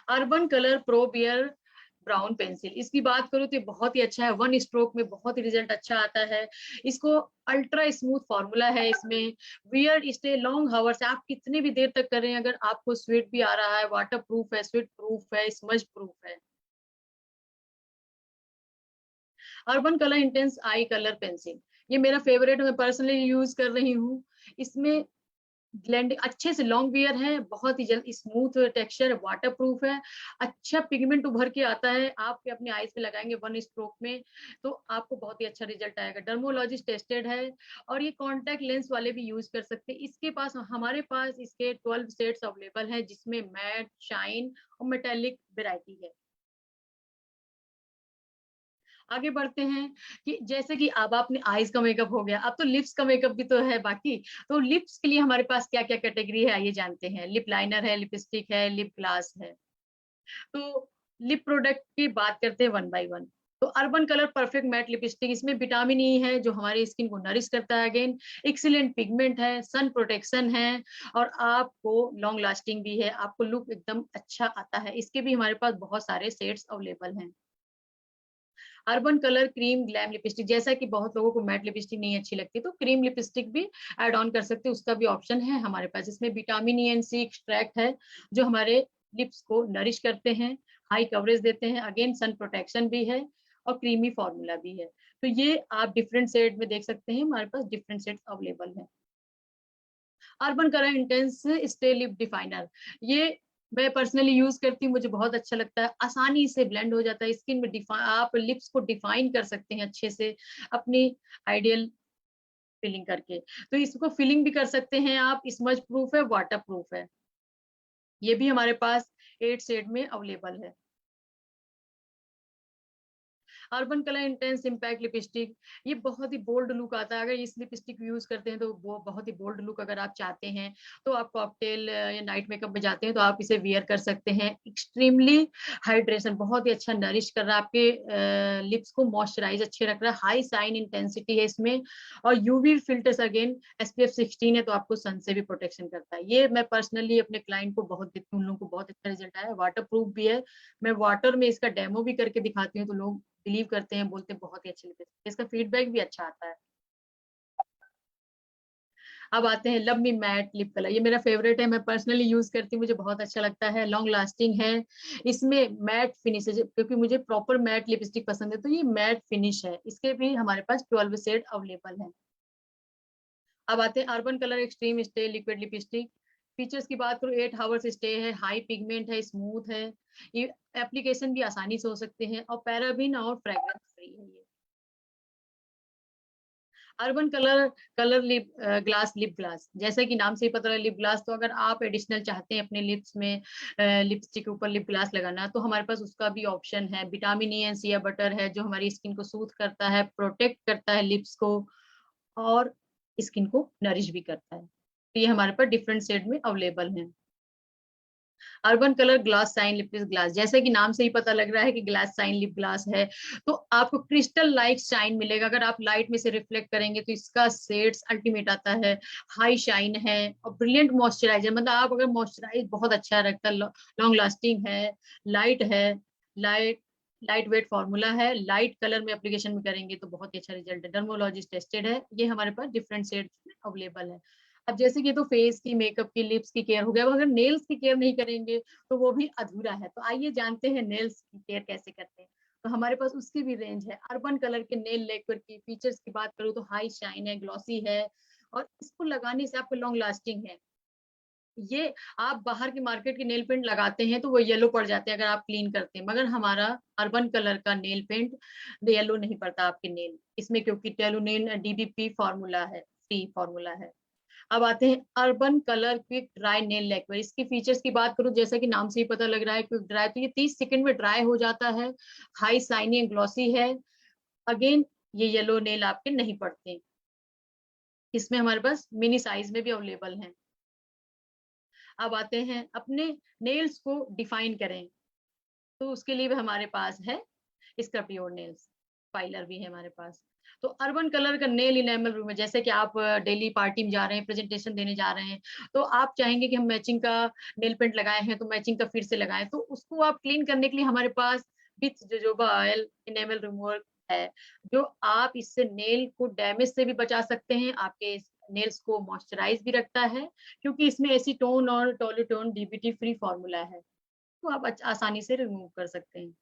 Speaker 3: Urban color pro bear brown pencil, इसकी बात करूँ तो बहुत ही अच्छा है, 1 स्ट्रोक में बहुत ही रिजल्ट अच्छा आता है। इसको अल्ट्रा स्मूथ फॉर्मूला है, इसमें वियर स्टे लॉन्ग हावर्स, आप कितनी भी देर तक करें अगर आपको स्वेट भी आ रहा है, वाटर प्रूफ है, स्वेट प्रूफ है, स्मज प्रूफ है। अर्बन कलर इंटेंस आई कलर पेंसिल, ये मेरा फेवरेट है, मैं पर्सनली यूज कर रही हूँ। इसमें ब्लेंडिंग अच्छे से, लॉन्ग वियर है, बहुत ही जल्द स्मूथ टेक्सचर, वाटर प्रूफ है, अच्छा पिगमेंट उभर के आता है, आप अपने आईज पे लगाएंगे 1 स्ट्रोक में तो आपको बहुत ही अच्छा रिजल्ट आएगा। डर्मोलॉजिस्ट टेस्टेड है और ये कॉन्टेक्ट लेंस वाले भी यूज कर सकते हैं। इसके पास, हमारे पास इसके 12 सेट्स अवेलेबल है जिसमें मैट, शाइन और मेटेलिक वेराइटी है। आगे बढ़ते हैं कि जैसे कि अब आपने आईज का मेकअप हो गया, अब तो लिप्स का मेकअप भी तो है बाकी, तो लिप्स के लिए हमारे पास क्या क्या कैटेगरी है आइए जानते हैं। लिप लाइनर है, लिपस्टिक है, लिप ग्लास है। तो लिप प्रोडक्ट की बात करते हैं 1 बाय 1। तो urban colour perfect matte lipstick, इसमें विटामिन ई है जो हमारी स्किन को नरिश करता है, अगेन एक्सीलेंट पिगमेंट है, सन प्रोटेक्शन है और आपको लॉन्ग लास्टिंग भी है, आपको लुक एकदम अच्छा आता है। इसके भी हमारे पास बहुत सारे शेड्स अवेलेबल हैं। Urban colour cream glam lipstick, जैसा कि बहुत लोगों को मैट लिपस्टिक नहीं अच्छी लगती तो क्रीम लिपस्टिक भी ऐड ऑन कर सकते हैं, उसका भी ऑप्शन है हमारे पास। इसमें vitamin E and C extract है जो हमारे लिप्स को नरिश करते हैं, हाई कवरेज देते हैं, अगेन सन प्रोटेक्शन भी है और क्रीमी फॉर्मूला भी है। तो ये आप डिफरेंट शेड में देख सकते हैं, हमारे पास डिफरेंट शेड अवेलेबल है। Urban colour intense stay lip definer, ये मैं पर्सनली यूज करती हूँ, मुझे बहुत अच्छा लगता है, आसानी से ब्लेंड हो जाता है स्किन में, आप लिप्स को डिफाइन कर सकते हैं अच्छे से अपनी आइडियल फिलिंग करके। तो इसको फिलिंग भी कर सकते हैं आप, स्मज प्रूफ है, वाटर प्रूफ है। ये भी हमारे पास 8 शेड में अवेलेबल है। Urban colour intense impact lipstick, ये बहुत ही बोल्ड लुक आता है। अगर इस लिपस्टिक यूज करते हैं तो वो बहुत ही बोल्ड लुक अगर आप चाहते हैं, तो आप कॉकटेल या नाइट मेकअप में जाते हैं तो आप इसे वियर कर सकते हैं। एक्सट्रीमली हाइड्रेशन, बहुत ही अच्छा नरिश कर रहा है आपके लिप्स को, मॉइस्चराइज अच्छे रख रहा है, हाई साइन इंटेंसिटी है इसमें, और यूवी फिल्टर्स अगेन SPF 16 है, तो आपको सन से भी प्रोटेक्शन करता है। ये मैं पर्सनली अपने क्लाइंट को बहुत देती हूँ, उन लोगों को बहुत अच्छा रिजल्ट आया है। वाटर प्रूफ भी है, मैं वाटर में इसका डेमो भी करके दिखाती हूँ, तो लोग बिलीव करते हैं, बोलते हैं बहुत ही अच्छी लिपस्टिक, इसका फीडबैक भी अच्छा आता है। अब आते हैं love me mat lip colour, ये मेरा फेवरेट है, मैं पर्सनली यूज करती हूँ, मुझे बहुत अच्छा लगता है, लॉन्ग लास्टिंग है। इसमें मैट फिनिश है, क्योंकि मुझे प्रॉपर मैट लिपस्टिक पसंद है, तो ये मैट फिनिश है। इसके भी हमारे पास 12 शेड अवेलेबल है। अब आते हैं urban colour extreme stay liquid lipstick. Features की बात करूँ, 8 आवर्स स्टे है, हाई पिगमेंट है, स्मूथ है, ये एप्लीकेशन भी आसानी से हो सकते हैं, और पैराबिन और फ्रेग्रेंस फ्री है ये। Urban colour colour lip glass lip gloss, जैसे कि नाम से ही पता है लिप ग्लास, तो अगर आप एडिशनल चाहते हैं अपने लिप्स में लिपस्टिक के ऊपर लिप ग्लास लगाना, तो हमारे पास उसका भी ऑप्शन है। Vitamin E and Siya butter है, जो हमारी स्किन को सूथ करता है, प्रोटेक्ट करता है लिप्स को, और स्किन को नरिश भी करता है। तो ये हमारे पास डिफरेंट शेड में अवेलेबल है। Urban color gloss shine lip gloss, जैसे कि नाम से ही पता लग रहा है कि ग्लास साइन लिप ग्लास है, तो आपको क्रिस्टल लाइट शाइन मिलेगा। अगर आप लाइट में से रिफ्लेक्ट करेंगे तो इसका शेड्स अल्टीमेट आता है, हाई शाइन है, और ब्रिलियंट मॉइस्चराइजर, मतलब आप अगर मॉइस्चराइज बहुत अच्छा रखता है, लॉन्ग लास्टिंग है, लाइट है, लाइट लाइट वेट फॉर्मूला है, लाइट कलर में एप्लीकेशन में करेंगे तो बहुत ही अच्छा रिजल्ट है, डर्मोलॉजिस्ट टेस्टेड है। ये हमारे पास डिफरेंट शेड्स में अवेलेबल है। अब जैसे कि तो फेस की, मेकअप की, लिप्स की केयर हो गया, अगर नेल्स की केयर नहीं करेंगे तो वो भी अधूरा है। तो आइए जानते हैं नेल्स की केयर कैसे करते हैं। तो हमारे पास उसकी भी रेंज है। अर्बन कलर के नेल लेकर की फीचर्स की बात करूँ तो हाई शाइन है, ग्लॉसी है, और इसको लगाने से आपको लॉन्ग लास्टिंग है। ये आप बाहर की मार्केट के नेल पेंट लगाते हैं तो वो येलो पड़ जाते हैं अगर आप क्लीन करते हैं, मगर हमारा अर्बन कलर का नेल पेंट येलो नहीं पड़ता आपके नेल इसमें, क्योंकि टेलुनिन DBP फॉर्मूला है, फ्री फॉर्मूला है। अब आते हैं urban colour quick dry nail लैक्वर। इसकी फीचर्स की बात करूं, जैसा कि नाम से ही पता लग रहा है क्विक ड्राई, तो ये 30 सेकंड में ड्राई हो जाता है, हाई शाइनी एंड ग्लॉसी है, अगेन ये येलो नेल आपके नहीं पड़ते। इसमें हमारे पास मिनी साइज में भी अवेलेबल है। अब आते हैं अपने नेल्स को डिफाइन करें, तो उसके लिए भी हमारे पास है स्कर्पियोर नेल्स, फाइलर भी है हमारे पास। तो अर्बन कलर का नेल इनेमल रूम है, जैसे कि आप डेली पार्टी में जा रहे हैं, प्रेजेंटेशन देने जा रहे हैं, तो आप चाहेंगे कि हम मैचिंग का नेल पेंट लगाए हैं तो मैचिंग का फिर से लगाएं, तो उसको आप क्लीन करने के लिए हमारे पास with jojoba oil enamel remover है, जो आप इससे नेल को डैमेज से भी बचा सकते हैं, आपके नेल्स को मॉइस्चराइज भी रखता है, क्योंकि इसमें एसीटोन और टोल्यूटोन DBT फ्री फॉर्मूला है, तो आप आसानी से रिमूव कर सकते हैं।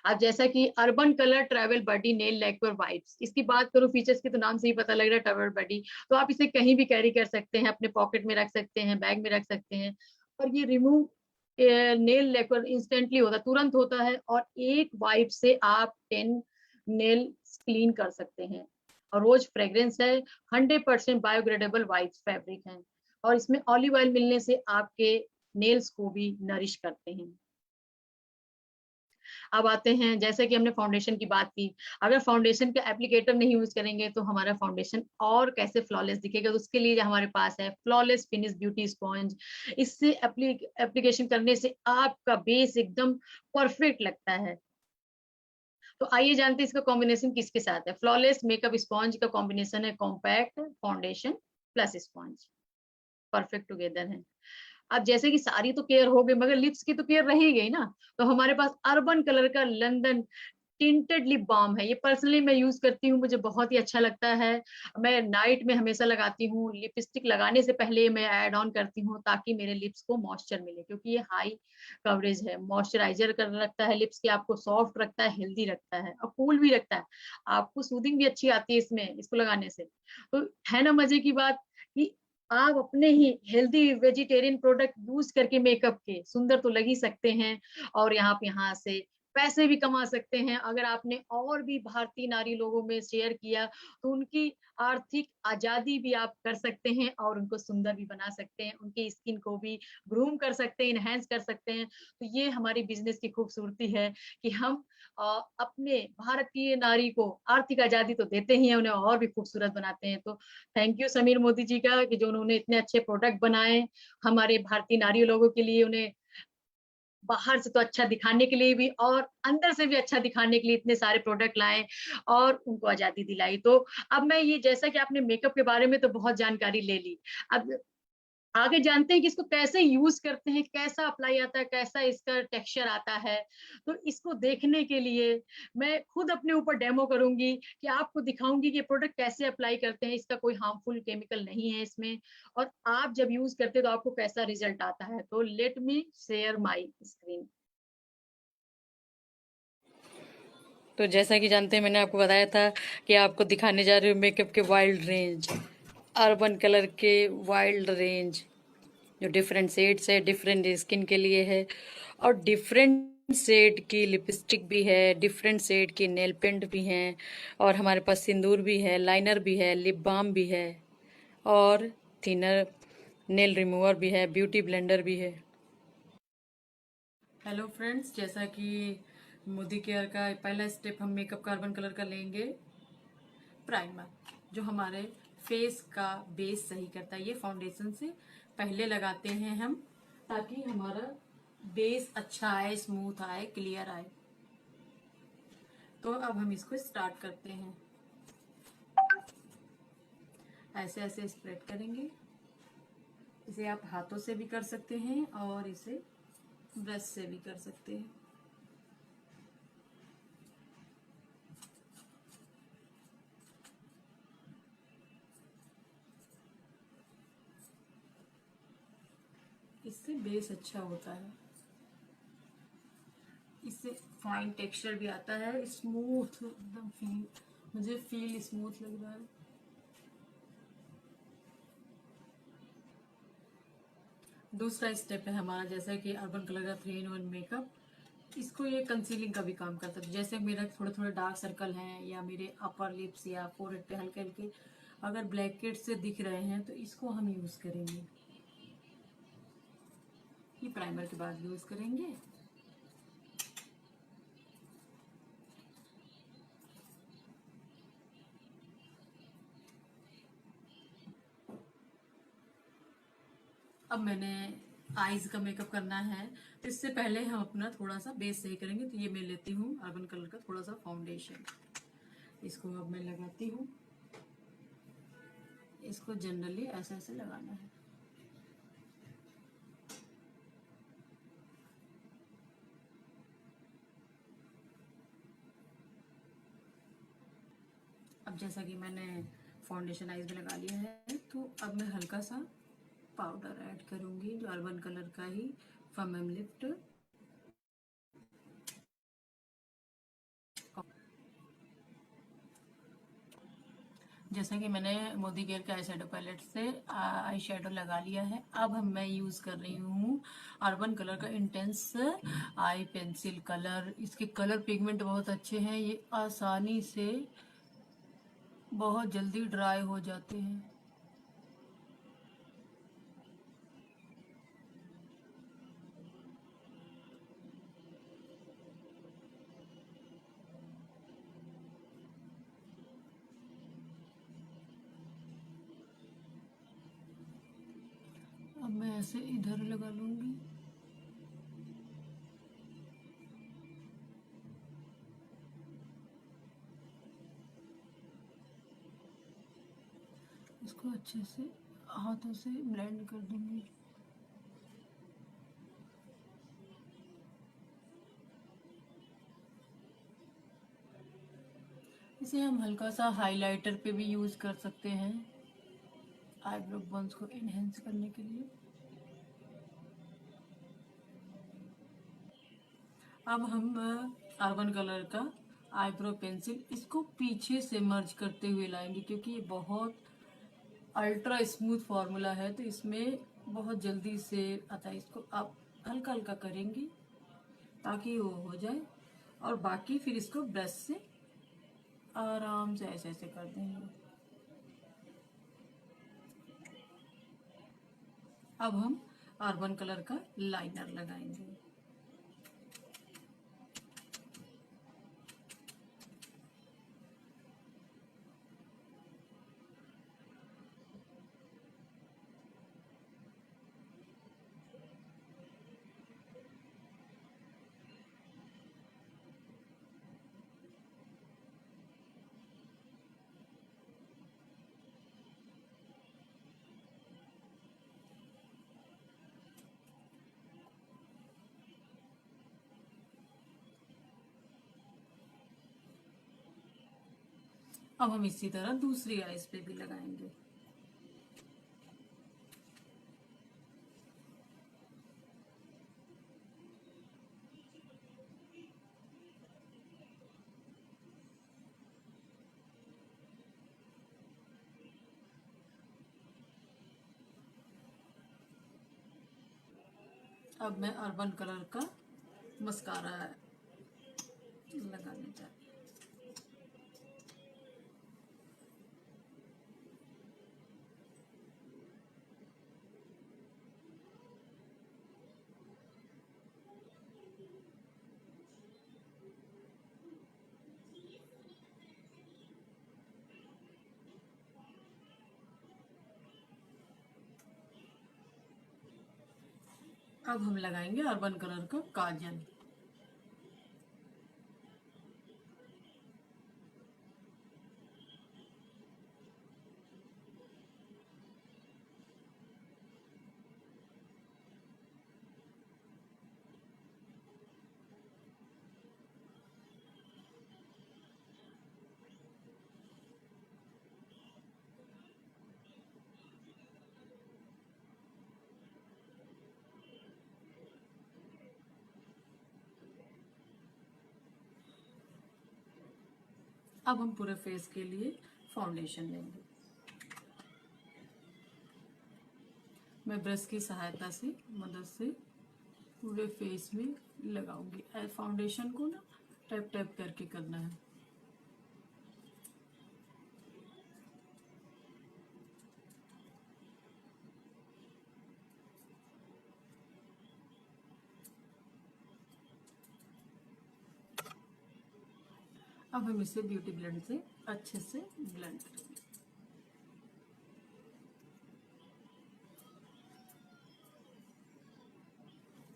Speaker 3: अब जैसा कि अर्बन कलर ट्रैवल बडी नेल लैक्वर वाइप्स, इसकी बात करूं फीचर्स की, तो नाम से ही पता लग रहा है ट्रैवल बडी, तो आप इसे कहीं भी कैरी कर सकते हैं, अपने पॉकेट में रख सकते हैं, बैग में रख सकते हैं, और ये रिमूव नेल लैक्वर इंस्टेंटली होता है, तुरंत होता है, और एक वाइप से आप 10 नेल क्लीन कर सकते हैं। और रोज फ्रेग्रेंस है, 100% बायोग्रेडेबल वाइप्स फैब्रिक है, और इसमें ऑलिव ऑयल मिलने से आपके नेल्स को भी नरिश करते हैं। अब आते हैं, जैसे कि हमने फाउंडेशन की बात की, अगर फाउंडेशन का एप्लीकेटर नहीं यूज करेंगे तो हमारा फाउंडेशन और कैसे फ्लॉलेस दिखेगा, तो उसके लिए हमारे पास है फ्लॉलेस फिनिश ब्यूटी स्पॉन्ज। इससे एप्लीकेशन करने से आपका बेस एकदम परफेक्ट लगता है। तो आइए जानते हैं इसका कॉम्बिनेशन किसके साथ है। फ्लॉलेस मेकअप स्पॉन्ज का कॉम्बिनेशन है compact foundation plus sponge, perfect together है। अब जैसे कि सारी तो केयर हो गई, मगर लिप्स की तो केयर रह ही गई ना, तो हमारे पास अर्बन कलर का लंदन टिंटेड लिप बाम है। ये पर्सनली मैं यूज करती हूँ, मुझे बहुत ही अच्छा लगता है। मैं नाइट में हमेशा लगाती हूँ, लिपस्टिक लगाने से पहले मैं ऐड ऑन करती हूँ, ताकि मेरे लिप्स को मॉइस्चर मिले, क्योंकि ये हाई कवरेज है, मॉइस्चराइजर कर रखता है लिप्स की, आपको सॉफ्ट रखता है, हेल्दी रखता है, और कूल भी रखता है, आपको सूदिंग भी अच्छी आती है इसमें, इसको लगाने से। तो है ना मजे की बात कि आप अपने ही हेल्दी वेजिटेरियन प्रोडक्ट यूज करके मेकअप के सुंदर तो लग ही सकते हैं, और यहाँ से पैसे भी कमा सकते हैं। अगर आपने और भी भारतीय नारी लोगों में शेयर किया तो उनकी आर्थिक आजादी भी आप कर सकते हैं और उनको सुंदर भी बना सकते हैं, उनकी स्किन को भी ग्रूम कर सकते हैं, इनहेंस कर सकते हैं। तो ये हमारी बिजनेस की खूबसूरती है कि हम अपने भारतीय नारी को आर्थिक आजादी तो देते ही हैं, उन्हें और भी खूबसूरत बनाते हैं। तो थैंक यू समीर मोदी जी का कि जो उन्होंने इतने अच्छे प्रोडक्ट बनाए हमारे भारतीय नारी लोगों के लिए, उन्हें बाहर से तो अच्छा दिखाने के लिए भी और अंदर से भी अच्छा दिखाने के लिए इतने सारे प्रोडक्ट लाए और उनको आजादी दिलाई। तो अब मैं ये, जैसा कि आपने मेकअप के बारे में तो बहुत जानकारी ले ली, अब आगे जानते हैं कि इसको कैसे यूज करते हैं, कैसा अप्लाई आता है, कैसा इसका टेक्सचर आता है। तो इसको देखने के लिए मैं खुद अपने ऊपर डेमो करूंगी कि आपको दिखाऊंगी कि प्रोडक्ट कैसे अप्लाई करते हैं, इसका कोई हार्मफुल केमिकल नहीं है इसमें, और आप जब यूज करते हैं तो आपको कैसा रिजल्ट आता है। तो let me share my screen. तो जैसा कि जानते हैं, मैंने आपको बताया था कि आपको दिखाने जा रही हूँ मेकअप के वाइल्ड रेंज, अर्बन कलर के वाइल्ड रेंज, जो डिफरेंट शेड्स है, डिफरेंट स्किन के लिए है, और डिफरेंट शेड की लिपस्टिक भी है, डिफरेंट शेड की नेल पेंट भी हैं, और हमारे पास सिंदूर भी है, लाइनर भी है, लिप बाम भी है, और थिनर नेल रिमूवर भी है, ब्यूटी ब्लेंडर भी है। हेलो फ्रेंड्स, जैसा कि मोदी केयर का पहला स्टेप हम मेकअप कार्बन कलर का लेंगे प्राइमर, जो हमारे फेस का बेस सही करता है। ये फाउंडेशन से पहले लगाते हैं हम, ताकि हमारा बेस अच्छा आए, स्मूथ आए, क्लियर आए। तो अब हम इसको स्टार्ट करते हैं। ऐसे ऐसे स्प्रेड करेंगे। इसे आप हाथों से भी कर सकते हैं और इसे ब्रश से भी कर सकते हैं। इससे बेस अच्छा होता है, इससे फाइन टेक्सचर भी आता है, स्मूथ एकदम फील, मुझे फील स्मूथ लग रहा है। दूसरा स्टेप है हमारा, जैसा कि अर्बन कलर का 3-in-1 मेकअप, इसको ये कंसीलिंग का भी काम करता है। जैसे मेरा थोड़े थोड़े डार्क सर्कल हैं, या मेरे अपर लिप्स या फोरहेड पे हल्के हल्के अगर ब्लैकेट से दिख रहे हैं, तो इसको हम यूज करेंगे। ये प्राइमर के बाद यूज करेंगे। अब मैंने आईज का मेकअप करना है, तो इससे पहले हम अपना थोड़ा सा बेस सही करेंगे। तो ये मैं लेती हूँ अर्बन कलर का थोड़ा सा फाउंडेशन, इसको अब मैं लगाती हूँ। इसको जनरली ऐसे ऐसे लगाना है। अब जैसा कि मैंने फाउंडेशन आईज में लगा लिया है, तो अब मैं हल्का सा पाउडर ऐड करूंगी, जो अर्बन कलर का ही फर्म लिफ्ट। जैसा कि मैंने मोदी केयर के आई शेडो पैलेट से आई शेडो लगा लिया है, अब मैं यूज कर रही हूँ अर्बन कलर का इंटेंस आई पेंसिल कलर। इसके कलर पिगमेंट बहुत अच्छे हैं, ये आसानी से बहुत जल्दी ड्राई हो जाते हैं। अब मैं ऐसे इधर लगा लूंगी। इसको अच्छे से हाथों से ब्लेंड कर दूंगी। इसे हम हल्का सा हाइलाइटर पे भी यूज कर सकते हैं, आईब्रो बन्स को एनहेंस करने के लिए। अब हम अर्बन कलर का आईब्रो पेंसिल, इसको पीछे से मर्ज करते हुए लाएंगे, क्योंकि ये बहुत अल्ट्रा स्मूथ फॉर्मूला है, तो इसमें बहुत जल्दी से आता है। इसको आप हल्का हल्का करेंगे ताकि वो हो जाए, और बाकी फिर इसको ब्रश से आराम से ऐसे ऐसे कर देंगे। अब हम अर्बन कलर का लाइनर लगाएंगे। अब हम इसी तरह दूसरी आइज पे भी लगाएंगे। अब मैं अर्बन कलर का मस्कारा लगाने जा रही हूँ। अब हम लगाएंगे अर्बन कलर का काजल। अब हम पूरे फेस के लिए फाउंडेशन लेंगे। मैं ब्रश की सहायता से मदद से पूरे फेस में लगाऊंगी। फाउंडेशन को ना टैप टैप करके करना है। अब हम इसे ब्यूटी ब्लेंड से अच्छे से ब्लेंड करेंगे।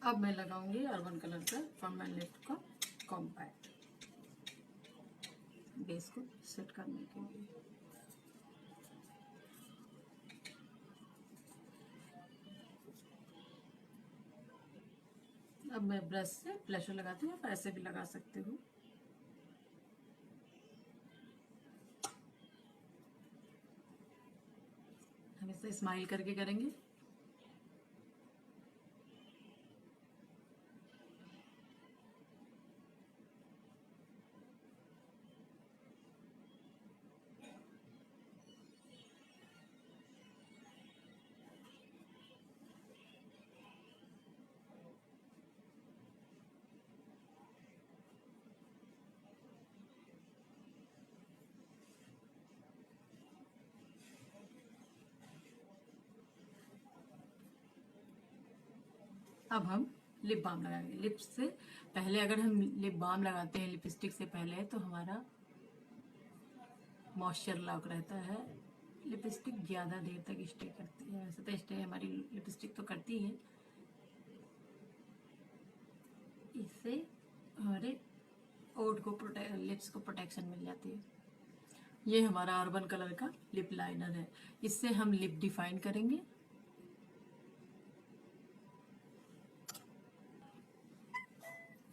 Speaker 3: अब मैं लगाऊंगी अर्बन कलर का फ्रॉम एंड लिफ्ट का कॉम्पैक्ट बेस को सेट करने के लिए। अब मैं ब्रश से ब्लशर लगाती हूँ, आप ऐसे भी लगा सकते हो। हम इसे स्माइल करके करेंगे। अब हम लिप बाम लगाएंगे। लिप्स से पहले अगर हम लिप बाम लगाते हैं लिपस्टिक से पहले, तो हमारा मॉइस्चर लॉक रहता है, लिपस्टिक ज़्यादा देर तक स्टे करती है। वैसे तो स्टे हमारी लिपस्टिक तो करती है, इससे हमारे ओठ को लिप्स को प्रोटेक्शन मिल जाती है। ये हमारा अर्बन कलर का लिप लाइनर है। इससे हम लिप डिफाइन करेंगे।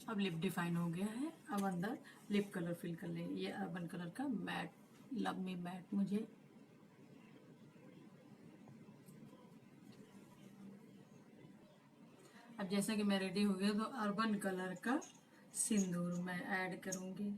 Speaker 3: अब लिप डिफाइन हो गया है। अब अंदर लिप कलर फिल कर लेंगे। ये अर्बन कलर का मैट लव मी मैट मुझे अब जैसा कि मैं रेडी हो गया, तो अर्बन कलर का सिंदूर मैं ऐड करूंगी।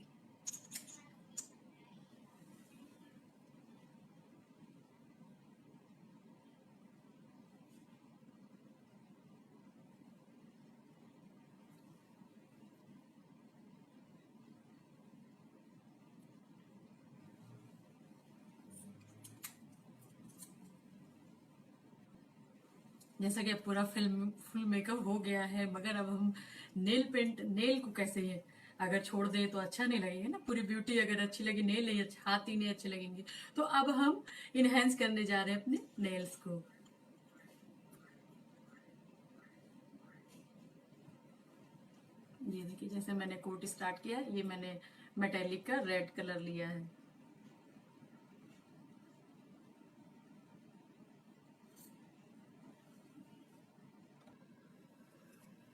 Speaker 3: जैसा कि अब पूरा फुल मेकअप हो गया है, मगर अब हम नेल को कैसे है अगर छोड़ दे तो अच्छा नहीं लगेगा ना। पूरी ब्यूटी अगर अच्छी लगी, नेल नहीं अच्छे, हाथ ही नहीं अच्छे लगेंगे। तो अब हम इनहेंस करने जा रहे हैं अपने नेल्स को। ये देखिए, जैसे मैंने कोट स्टार्ट किया है, ये मैंने मेटेलिक का रेड कलर लिया है।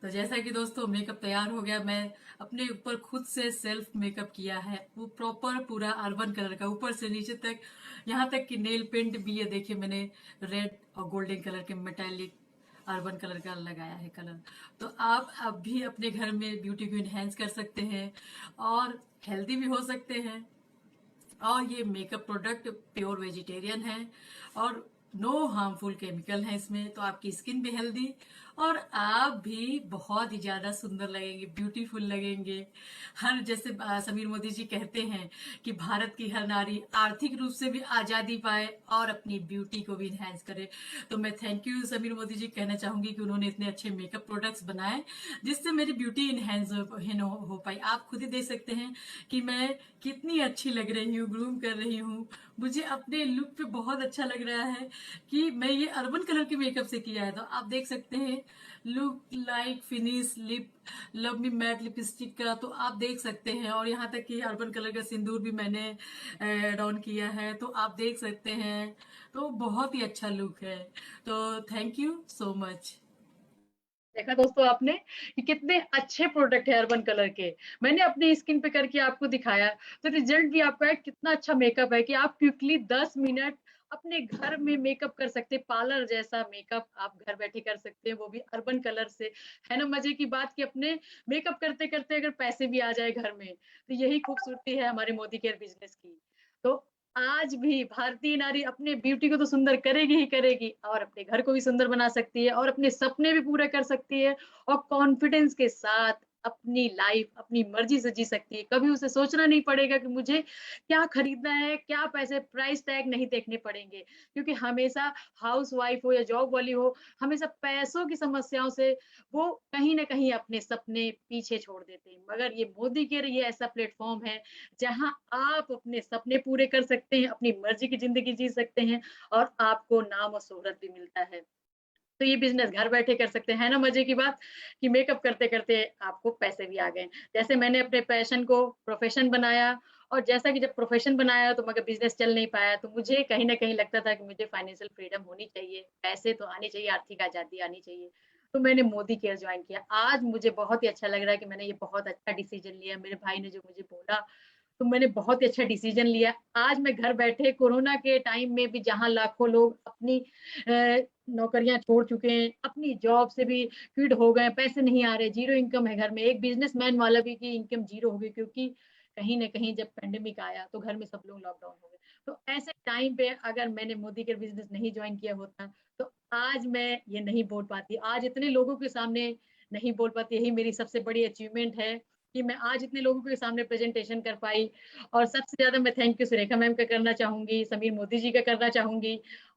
Speaker 3: तो जैसा कि दोस्तों मेकअप तैयार हो गया, मैं अपने ऊपर खुद से सेल्फ मेकअप किया है, वो प्रॉपर पूरा अर्बन कलर का, ऊपर से नीचे तक, यहाँ तक कि नेल पेंट भी है। देखिए मैंने रेड और गोल्डन कलर के मेटालिक अर्बन कलर का लगाया है कलर। तो आप अब भी अपने घर में ब्यूटी को इनहेंस कर सकते हैं और हेल्दी भी हो सकते हैं। और ये मेकअप प्रोडक्ट प्योर वेजिटेरियन है और नो हार्मफुल केमिकल है इसमें। तो आपकी स्किन भी हेल्दी और आप भी बहुत ही ज्यादा सुंदर लगेंगे, ब्यूटीफुल लगेंगे। हर जैसे समीर मोदी जी कहते हैं कि भारत की हर नारी आर्थिक रूप से भी आजादी पाए और अपनी ब्यूटी को भी इनहेंस करे। तो मैं थैंक यू समीर मोदी जी कहना चाहूंगी कि उन्होंने इतने अच्छे मेकअप प्रोडक्ट्स बनाए जिससे मेरी ब्यूटी इनहेंस हो पाई। आप खुद ही देख सकते हैं कि मैं कितनी अच्छी लग रही हूँ, ग्रूम कर रही हूँ। मुझे अपने लुक पे बहुत अच्छा लग रहा है कि मैं ये अर्बन कलर के मेकअप से किया है। तो आप देख सकते हैं look like finish lip love me matte lipstick का, तो आप देख सकते हैं। और यहाँ तक कि अर्बन कलर का सिंदूर भी मैंने एड ऑन किया है, तो आप देख सकते हैं। तो बहुत ही अच्छा लुक है। तो थैंक यू सो मच। देखा दोस्तों आपने कि कितने अच्छे प्रोडक्ट है अर्बन कलर के। मैंने अपनी स्किन पे करके आपको दिखाया, तो रिजल्ट भी आपका है। कितना अच्छा मेकअप है कि आप क्विकली 10 मिनट अपने घर में मेकअप कर सकते हैं। पार्लर जैसा मेकअप आप घर बैठे कर सकते हैं, वो भी अर्बन कलर से। है ना मजे की बात कि अपने मेकअप करते करते अगर पैसे भी आ जाए घर में, तो यही खूबसूरती है हमारे मोदी केयर बिजनेस की। तो आज भी भारतीय नारी अपने ब्यूटी को तो सुंदर करेगी ही करेगी और अपने घर को भी सुंदर बना सकती है और अपने सपने भी पूरे कर सकती है और कॉन्फिडेंस के साथ अपनी लाइफ अपनी मर्जी से जी सकती है। कभी उसे सोचना नहीं पड़ेगा कि मुझे क्या खरीदना है, क्या पैसे, प्राइस टैग नहीं देखने पड़ेंगे। क्योंकि हमेशा हाउस वाइफ हो या जॉब वाली हो, हमेशा पैसों की समस्याओं से वो कहीं ना कहीं अपने सपने पीछे छोड़ देते हैं। मगर ये मोदी केयर ये ऐसा प्लेटफॉर्म है जहां आप अपने सपने पूरे कर सकते हैं, अपनी मर्जी की जिंदगी जी सकते हैं और आपको नाम और शोहरत भी मिलता है। तो ये बिजनेस घर बैठे कर सकते हैं। है ना मजे की बात कि मेकअप करते करते आपको पैसे भी आ गए। जैसे मैंने अपने पैशन को प्रोफेशन बनाया और जैसा कि जब प्रोफेशन बनाया तो मगर बिजनेस चल नहीं पाया, तो मुझे कहीं ना कहीं लगता था कि मुझे फाइनेंशियल फ्रीडम होनी चाहिए, पैसे तो आने चाहिए, आर्थिक आजादी आनी चाहिए। तो मैंने मोदी केयर ज्वाइन किया। आज मुझे बहुत ही अच्छा लग रहा है कि मैंने ये बहुत अच्छा डिसीजन लिया। मेरे भाई ने जो मुझे बोला तो मैंने बहुत ही अच्छा डिसीजन लिया। आज मैं घर बैठे कोरोना के टाइम में भी जहां लाखों लोग अपनी नौकरियां छोड़ चुके हैं, अपनी जॉब से भी क्विट हो गए, पैसे नहीं आ रहे, जीरो इनकम है घर में। एक बिजनेसमैन वाला भी की इनकम जीरो हो गई क्योंकि कहीं ना कहीं जब पेंडेमिक आया तो घर में सब लोग लॉकडाउन हो गए। तो ऐसे टाइम पे अगर मैंने मोदी के बिजनेस नहीं ज्वाइन किया होता तो आज मैं ये नहीं बोल पाती, आज इतने लोगों के सामने नहीं बोल पाती। यही मेरी सबसे बड़ी अचीवमेंट है कि मैं आज इतने लोगों के सामने प्रेजेंटेशन कर पाई। और सबसे ज्यादा मैं थैंक यू सुरेखा मैम का करना चाहूंगी, समीर मोदी जी का करना चाहूंगी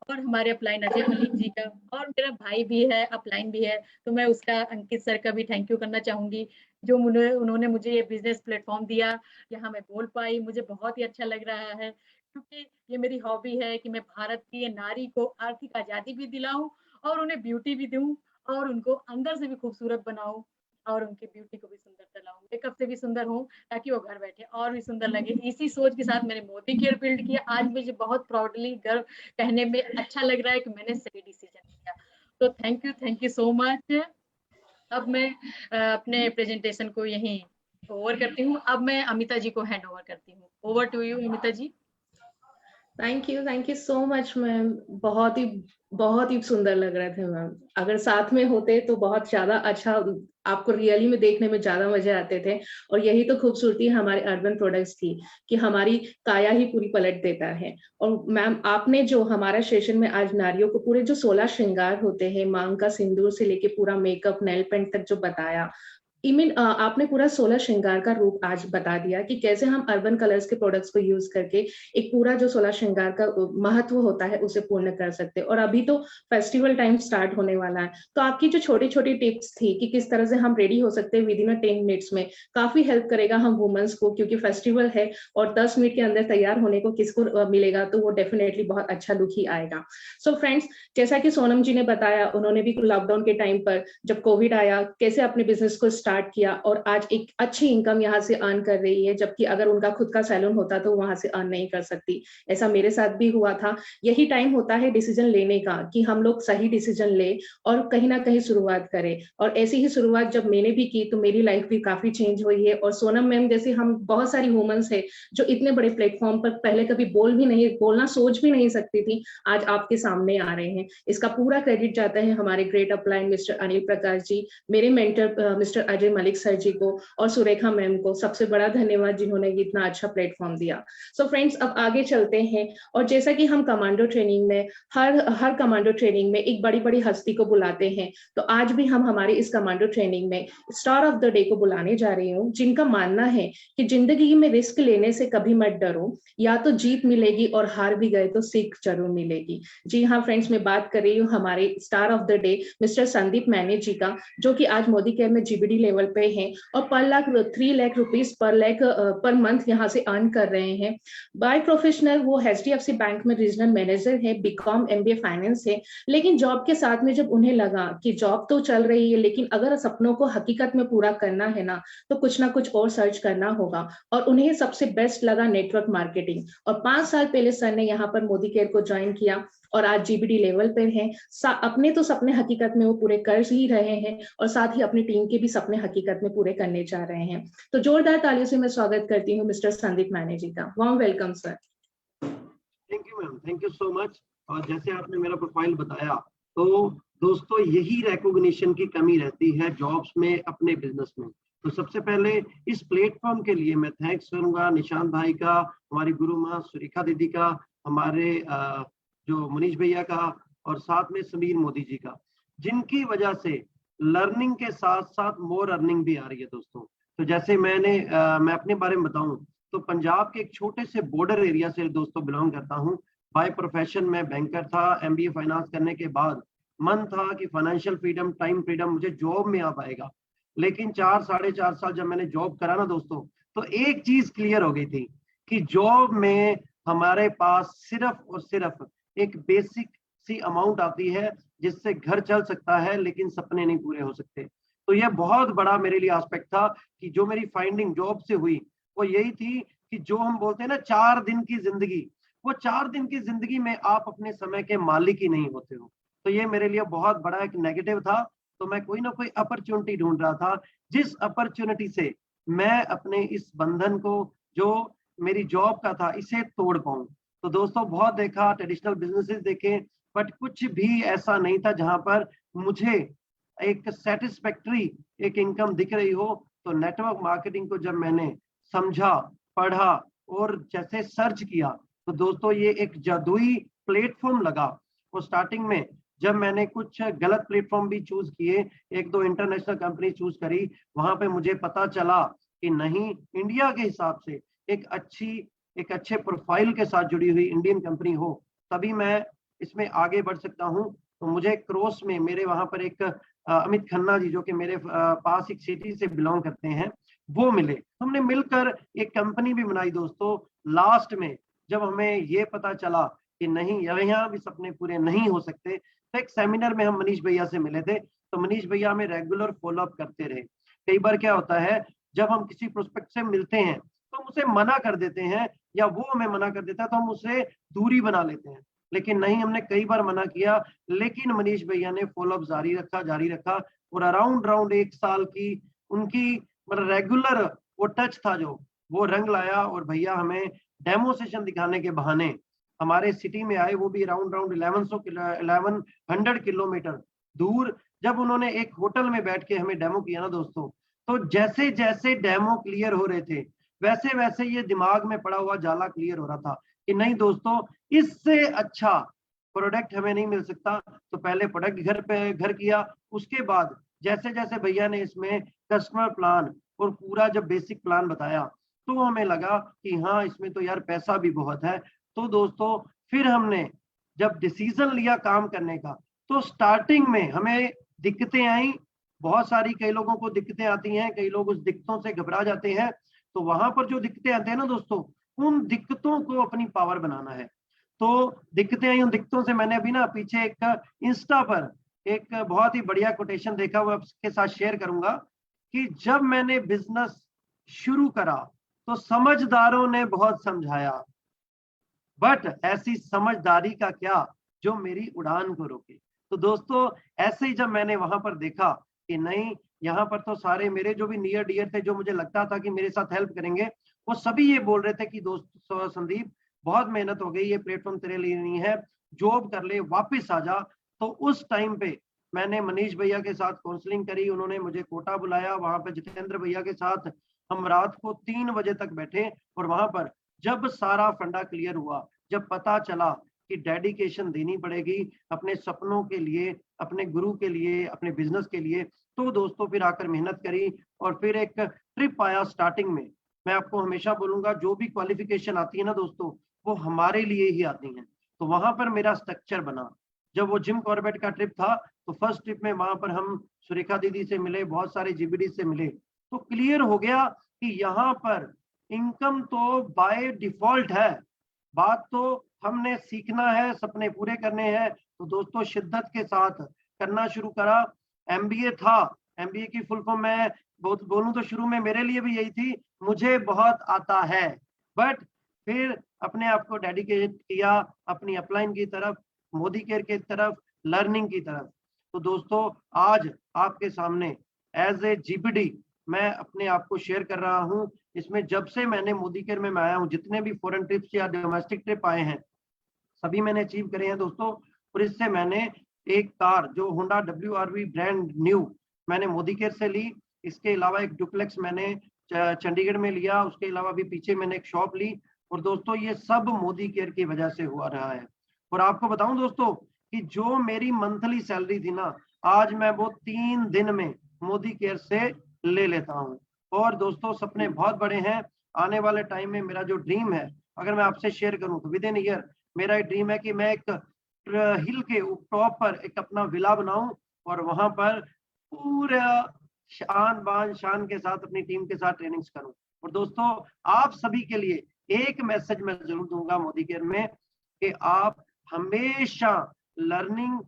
Speaker 3: और हमारे अपलाइन अजय मलिक जी का, और मेरा भाई भी है अपलाइन भी है तो मैं उसका अंकित सर का भी थैंक यू करना चाहूंगी जो उन्होंने मुझे ये बिजनेस प्लेटफॉर्म दिया। यहाँ मैं बोल पाई, मुझे बहुत ही अच्छा लग रहा है क्योंकि ये मेरी हॉबी है कि मैं भारत की नारी को आर्थिक आजादी भी दिलाऊं और उन्हें ब्यूटी भी दूं और उनको अंदर से भी खूबसूरत बनाऊं और उनकी ब्यूटी को भी सुंदर लाऊं, मेकअप से भी सुंदर हूं ताकि वो घर बैठे और भी सुंदर लगे। इसी सोच के साथ मैंने मोदी केयर बिल्ड किया। आज मुझे बहुत प्राउडली गर्व कहने में अच्छा लग रहा है कि मैंने सही डिसीजन लिया। तो थैंक यू सो मच। अब मैं अपने प्रेजेंटेशन को यहीं ओवर करती हूँ। अब मैं अमिता जी को हैंड ओवर करती हूँ। Over to you Amita ji.
Speaker 2: Thank you so much ma'am. बहुत ही सुंदर लग रहे थे मैम। अगर साथ में होते तो बहुत ज्यादा अच्छा, आपको रियली में देखने में ज्यादा मजे आते थे। और यही तो खूबसूरती हमारे अर्बन प्रोडक्ट्स की कि हमारी काया ही पूरी पलट देता है। और मैम आपने जो हमारा सेशन में आज नारियों को पूरे जो 16 श्रृंगार होते हैं, मांग का सिंदूर से लेके पूरा मेकअप नेल पेंट तक जो बताया, आपने पूरा 16 श्रृंगार का रूप आज बता दिया कि कैसे हम अर्बन कलर्स के प्रोडक्ट्स को यूज करके एक पूरा जो 16 श्रृंगार का महत्व होता है उसे पूर्ण कर सकते हैं। और अभी तो फेस्टिवल टाइम स्टार्ट होने वाला है, तो आपकी जो छोटी छोटी टिप्स थी कि किस तरह से हम रेडी हो सकते हैं विद इन 10 मिनट्स में, काफी हेल्प करेगा हम वुमेन्स को, क्योंकि फेस्टिवल है और 10 मिनट के अंदर तैयार होने को किसको मिलेगा, तो वो डेफिनेटली बहुत अच्छा लुक ही आएगा। सो फ्रेंड्स, जैसा कि सोनम जी ने बताया, उन्होंने भी लॉकडाउन के टाइम पर जब कोविड आया कैसे अपने बिजनेस को स्टार्ट किया और आज एक अच्छी इनकम यहाँ से अर्न कर रही है, जबकि अगर उनका खुद का सैलून होता तो वहां से अर्न नहीं कर सकती। ऐसा मेरे साथ भी हुआ था। यही टाइम होता है डिसीजन लेने का कि हम लोग सही डिसीजन ले और कहीं ना कहीं शुरुआत करें। और ऐसी ही शुरुआत जब मैंने भी की तो मेरी लाइफ भी काफी चेंज हुई है। और सोनम मैम जैसे हम बहुत सारी वुमेन्स है जो इतने बड़े प्लेटफॉर्म पर पहले कभी बोलना सोच भी नहीं सकती थी, आज आपके सामने आ रहे हैं। इसका पूरा क्रेडिट जाता है हमारे great upline mister Anil Prakash ji, मेरे mentor mister Ajay Malik sir ji को और सुरेखा मैम को सबसे बड़ा धन्यवाद जिन्होंने इतना अच्छा प्लेटफॉर्म दिया। सो फ्रेंड्स, अब आगे चलते हैं। और जैसा कि हम कमांडो ट्रेनिंग में हर कमांडो ट्रेनिंग में एक बड़ी बड़ी हस्ती को बुलाते हैं, तो आज भी हम हमारे इस कमांडो ट्रेनिंग में स्टार ऑफ द डे को बुलाने जा रही हूँ, जिनका मानना है कि जिंदगी में रिस्क लेने से कभी मत डरो, या तो जीत मिलेगी और हार भी गए तो सीख जरूर मिलेगी। जी हाँ फ्रेंड्स, मैं बात कर रही हूँ हमारे star of the day mister Sandeep मैने जी का, जो कि आज मोदी केयर में जीबीडी लेवल पे हैं और 3 लाख रुपीस पर मंथ यहाँ से अर्न कर रहे हैं। बाय प्रोफेशनल वो HDFC बैंक में रीजनल मैनेजर है, BCom MBA फाइनेंस है। लेकिन जॉब के साथ में जब उन्हें लगा कि जॉब तो चल रही है, लेकिन अगर सपनों को हकीकत में पूरा करना है ना, तो कुछ ना कुछ और सर्च करना होगा। और उन्हें सबसे बेस्ट लगा नेटवर्क मार्केटिंग। और 5 साल पहले सर ने यहाँ पर मोदी केयर को ज्वाइन किया और आज जीबीडी लेवल पर हैं। अपने तो सपने हकीकत में वो पूरे कर ही रहे हैं और साथ ही अपनी टीम के भी सपने हकीकत में पूरे करने जा रहे हैं। तो जोरदार तालियों से मैं स्वागत करती हूँ मिस्टर संदीप मैने जी का। Warm welcome sir.
Speaker 4: Thank you ma'am, thank you so much. और जैसे आपने मेरा प्रोफाइल बताया, तो दोस्तों यही रिकॉग्निशन की कमी रहती है जॉब्स में, अपने बिजनेस में। तो सबसे पहले इस प्लेटफॉर्म के लिए मैं थैंक्स करूंगा निशांत भाई का, हमारी गुरु माँ सुरेखा दीदी का, हमारे जो मनीष भैया का, और साथ में समीर मोदी जी का, जिनकी वजह से लर्निंग के साथ साथ मोर अर्निंग भी आ रही है दोस्तों। तो जैसे मैं अपने बारे में बताऊं तो पंजाब के एक छोटे से बॉर्डर एरिया से दोस्तों बिलोंग करता हूं। बाय प्रोफेशन मैं बैंकर था। MBA फाइनेंस करने के बाद मन था कि फाइनेंशियल फ्रीडम, टाइम फ्रीडम मुझे जॉब में आ पाएगा। लेकिन 4-4.5 साल जब मैंने जॉब करा ना दोस्तों, तो एक चीज क्लियर हो गई थी कि जॉब में हमारे पास सिर्फ और सिर्फ एक बेसिक सी अमाउंट आती है जिससे घर चल सकता है, लेकिन सपने नहीं पूरे हो सकते। तो यह बहुत बड़ा मेरे लिए एस्पेक्ट था कि जो मेरी फाइंडिंग जॉब से हुई वो यही थी कि जो हम बोलते हैं ना 4 दिन की जिंदगी, वो 4 दिन की जिंदगी में आप अपने समय के मालिक ही नहीं होते हो। तो ये मेरे लिए बहुत बड़ा एक नेगेटिव था। तो मैं कोई ना कोई अपॉर्चुनिटी ढूंढ रहा था, जिस अपॉर्चुनिटी से मैं अपने इस बंधन को जो मेरी जॉब का था इसे तोड़ पाऊं। तो दोस्तों बहुत देखा, ट्रेडिशनल बिजनेसेस देखे, बट कुछ भी ऐसा नहीं था जहां पर मुझे एक सेटिस्फैक्टरी एक इनकम दिख रही हो। तो नेटवर्क मार्केटिंग को जब मैंने समझा, पढ़ा और जैसे सर्च किया, तो दोस्तों ये एक जादुई प्लेटफॉर्म लगा। और स्टार्टिंग में जब मैंने कुछ गलत प्लेटफॉर्म भी चूज किए, 1-2 इंटरनेशनल कंपनी चूज करी, वहां पे मुझे पता चला कि नहीं, इंडिया के हिसाब से एक अच्छे प्रोफाइल के साथ जुड़ी हुई इंडियन कंपनी हो तभी मैं इसमें आगे बढ़ सकता हूं। तो मुझे क्रॉस में मेरे वहां पर एक अमित खन्ना जी, जो कि मेरे पास एक सिटी से बिलोंग करते हैं, वो मिले। हमने मिलकर एक कंपनी भी बनाई दोस्तों। लास्ट में जब हमें ये पता चला कि नहीं, यहाँ भी सपने पूरे नहीं हो सकते, तो एक सेमिनार में हम मनीष भैया से मिले थे। तो मनीष भैया हमें रेगुलर फॉलोअप करते रहे। कई बार क्या होता है, जब हम किसी प्रोस्पेक्ट से मिलते हैं तो हम उसे मना कर देते हैं, या वो हमें मना कर देता है तो हम उससे दूरी बना लेते हैं। लेकिन नहीं, हमने कई बार मना किया, लेकिन मनीष भैया ने फॉलोअप जारी रखा और अराउंड 1 साल की उनकी मतलब रेगुलर वो टच था जो वो रंग लाया। और भैया हमें डेमो सेशन दिखाने के बहाने हमारे सिटी में आए, वो भी अराउंड 1100 किलोमीटर दूर। जब उन्होंने एक होटल में बैठ के हमें डेमो किया ना दोस्तों, तो जैसे जैसे डेमो क्लियर हो रहे थे वैसे वैसे ये दिमाग में पड़ा हुआ जाला क्लियर हो रहा था कि नहीं दोस्तों, इससे अच्छा प्रोडक्ट हमें नहीं मिल सकता। तो पहले प्रोडक्ट घर किया, उसके बाद जैसे जैसे भैया ने इसमें कस्टमर प्लान और पूरा जब बेसिक प्लान बताया तो हमें लगा कि हाँ इसमें तो यार पैसा भी बहुत है। तो दोस्तों फिर हमने जब डिसीजन लिया काम करने का, तो स्टार्टिंग में हमें दिक्कतें आई बहुत सारी। कई लोगों को दिक्कतें आती हैं, कई लोग उस दिक्कतों से घबरा जाते हैं। तो वहां पर जो दिक्कतें आती हैं ना दोस्तों, उन दिक्कतों को अपनी पावर बनाना है। तो दिक्कतें आई, उन दिक्कतों से मैंने अभी ना पीछे एक इंस्टा पर एक बहुत ही बढ़िया कोटेशन देखा, वो आपके साथ शेयर करूंगा कि जब मैंने बिजनेस शुरू करा तो समझदारों ने बहुत समझाया, बट ऐसी समझदारी का क्या जो मेरी उड़ान को रोके। तो दोस्तों ऐसे ही जब मैंने वहां पर देखा कि नहीं, यहाँ पर तो सारे मेरे जो भी नियर डियर थे, जो मुझे लगता था कि मेरे साथ हेल्प करेंगे, वो सभी ये बोल रहे थे कि दोस्त संदीप बहुत मेहनत हो गई, ये प्लेटफॉर्म तेरे लिए नहीं है, जॉब कर ले, वापिस आ जा। तो उस टाइम पे मैंने मनीष भैया के साथ काउंसलिंग करी, उन्होंने मुझे कोटा बुलाया, वहां पे जितेंद्र भैया के साथ हम रात को 3 बजे तक बैठे। और वहां पर जब सारा फंडा क्लियर हुआ, जब पता चला कि डेडिकेशन देनी पड़ेगी अपने सपनों के लिए, अपने गुरु के लिए, अपने बिजनेस के लिए, तो दोस्तों फिर आकर मेहनत करी। और फिर एक ट्रिप आया स्टार्टिंग में। मैं आपको हमेशा बोलूंगा जो भी क्वालिफिकेशन आती है ना दोस्तों, वो हमारे लिए ही आती है। तो वहां पर मेरा स्ट्रक्चर बना। जब वो जिम कॉर्बेट का ट्रिप था, तो फर्स्ट ट्रिप में वहां पर हम सुरेखा दीदी से मिले, बहुत सारे जीबीडी से मिले, तो क्लियर हो गया कि यहाँ पर इनकम तो बाय डिफॉल्ट है, बात तो हमने सीखना है, सपने पूरे करने हैं। तो दोस्तों शिद्दत के साथ करना शुरू करा। एमबीए था, एमबीए की फुल फॉर्म मैं बोलूं तो शुरू में मेरे लिए भी यही थी, मुझे बहुत आता है, बट फिर अपने आप को डेडिकेट किया अपनी अपलाइन की तरफ, मोदी केयर की तरफ, लर्निंग की तरफ। तो दोस्तों आज आपके सामने एज ए जीपीडी मैं अपने आप को शेयर कर रहा हूं। इसमें जब से मैंने मोदी केयर में आया हूं, जितने भी फॉरेन ट्रिप्स या डोमेस्टिक ट्रिप आए हैं, सभी मैंने अचीव करे हैं दोस्तों। और इससे मैंने एक कार जो होंडा WRV ब्रांड न्यू मैंने मोदी केयर से ली। इसके अलावा एक डुप्लेक्स मैंने चंडीगढ़ में लिया, उसके अलावा भी पीछे मैंने एक शॉप ली। और दोस्तों ये सब मोदी केयर की वजह से हुआ रहा है। और आपको बताऊं दोस्तों कि जो मेरी मंथली सैलरी थी ना, आज मैं वो 3 दिन में मोदी केयर से ले लेता हूं। और दोस्तों सपने बहुत बड़े हैं। आने वाले टाइम में मेरा जो ड्रीम है, अगर मैं आपसे शेयर करूं तो विद इन ईयर मेरा एक ड्रीम है कि मैं एक हिल के टॉप पर एक अपना विला बनाऊं और वहां पर पूरा शान बान शान के साथ अपनी टीम के साथ ट्रेनिंग्स करूं। और दोस्तों आप सभी के लिए एक मैसेज मैं जरूर दूंगा मोदी केयर में कि आप हमेशा लर्निंग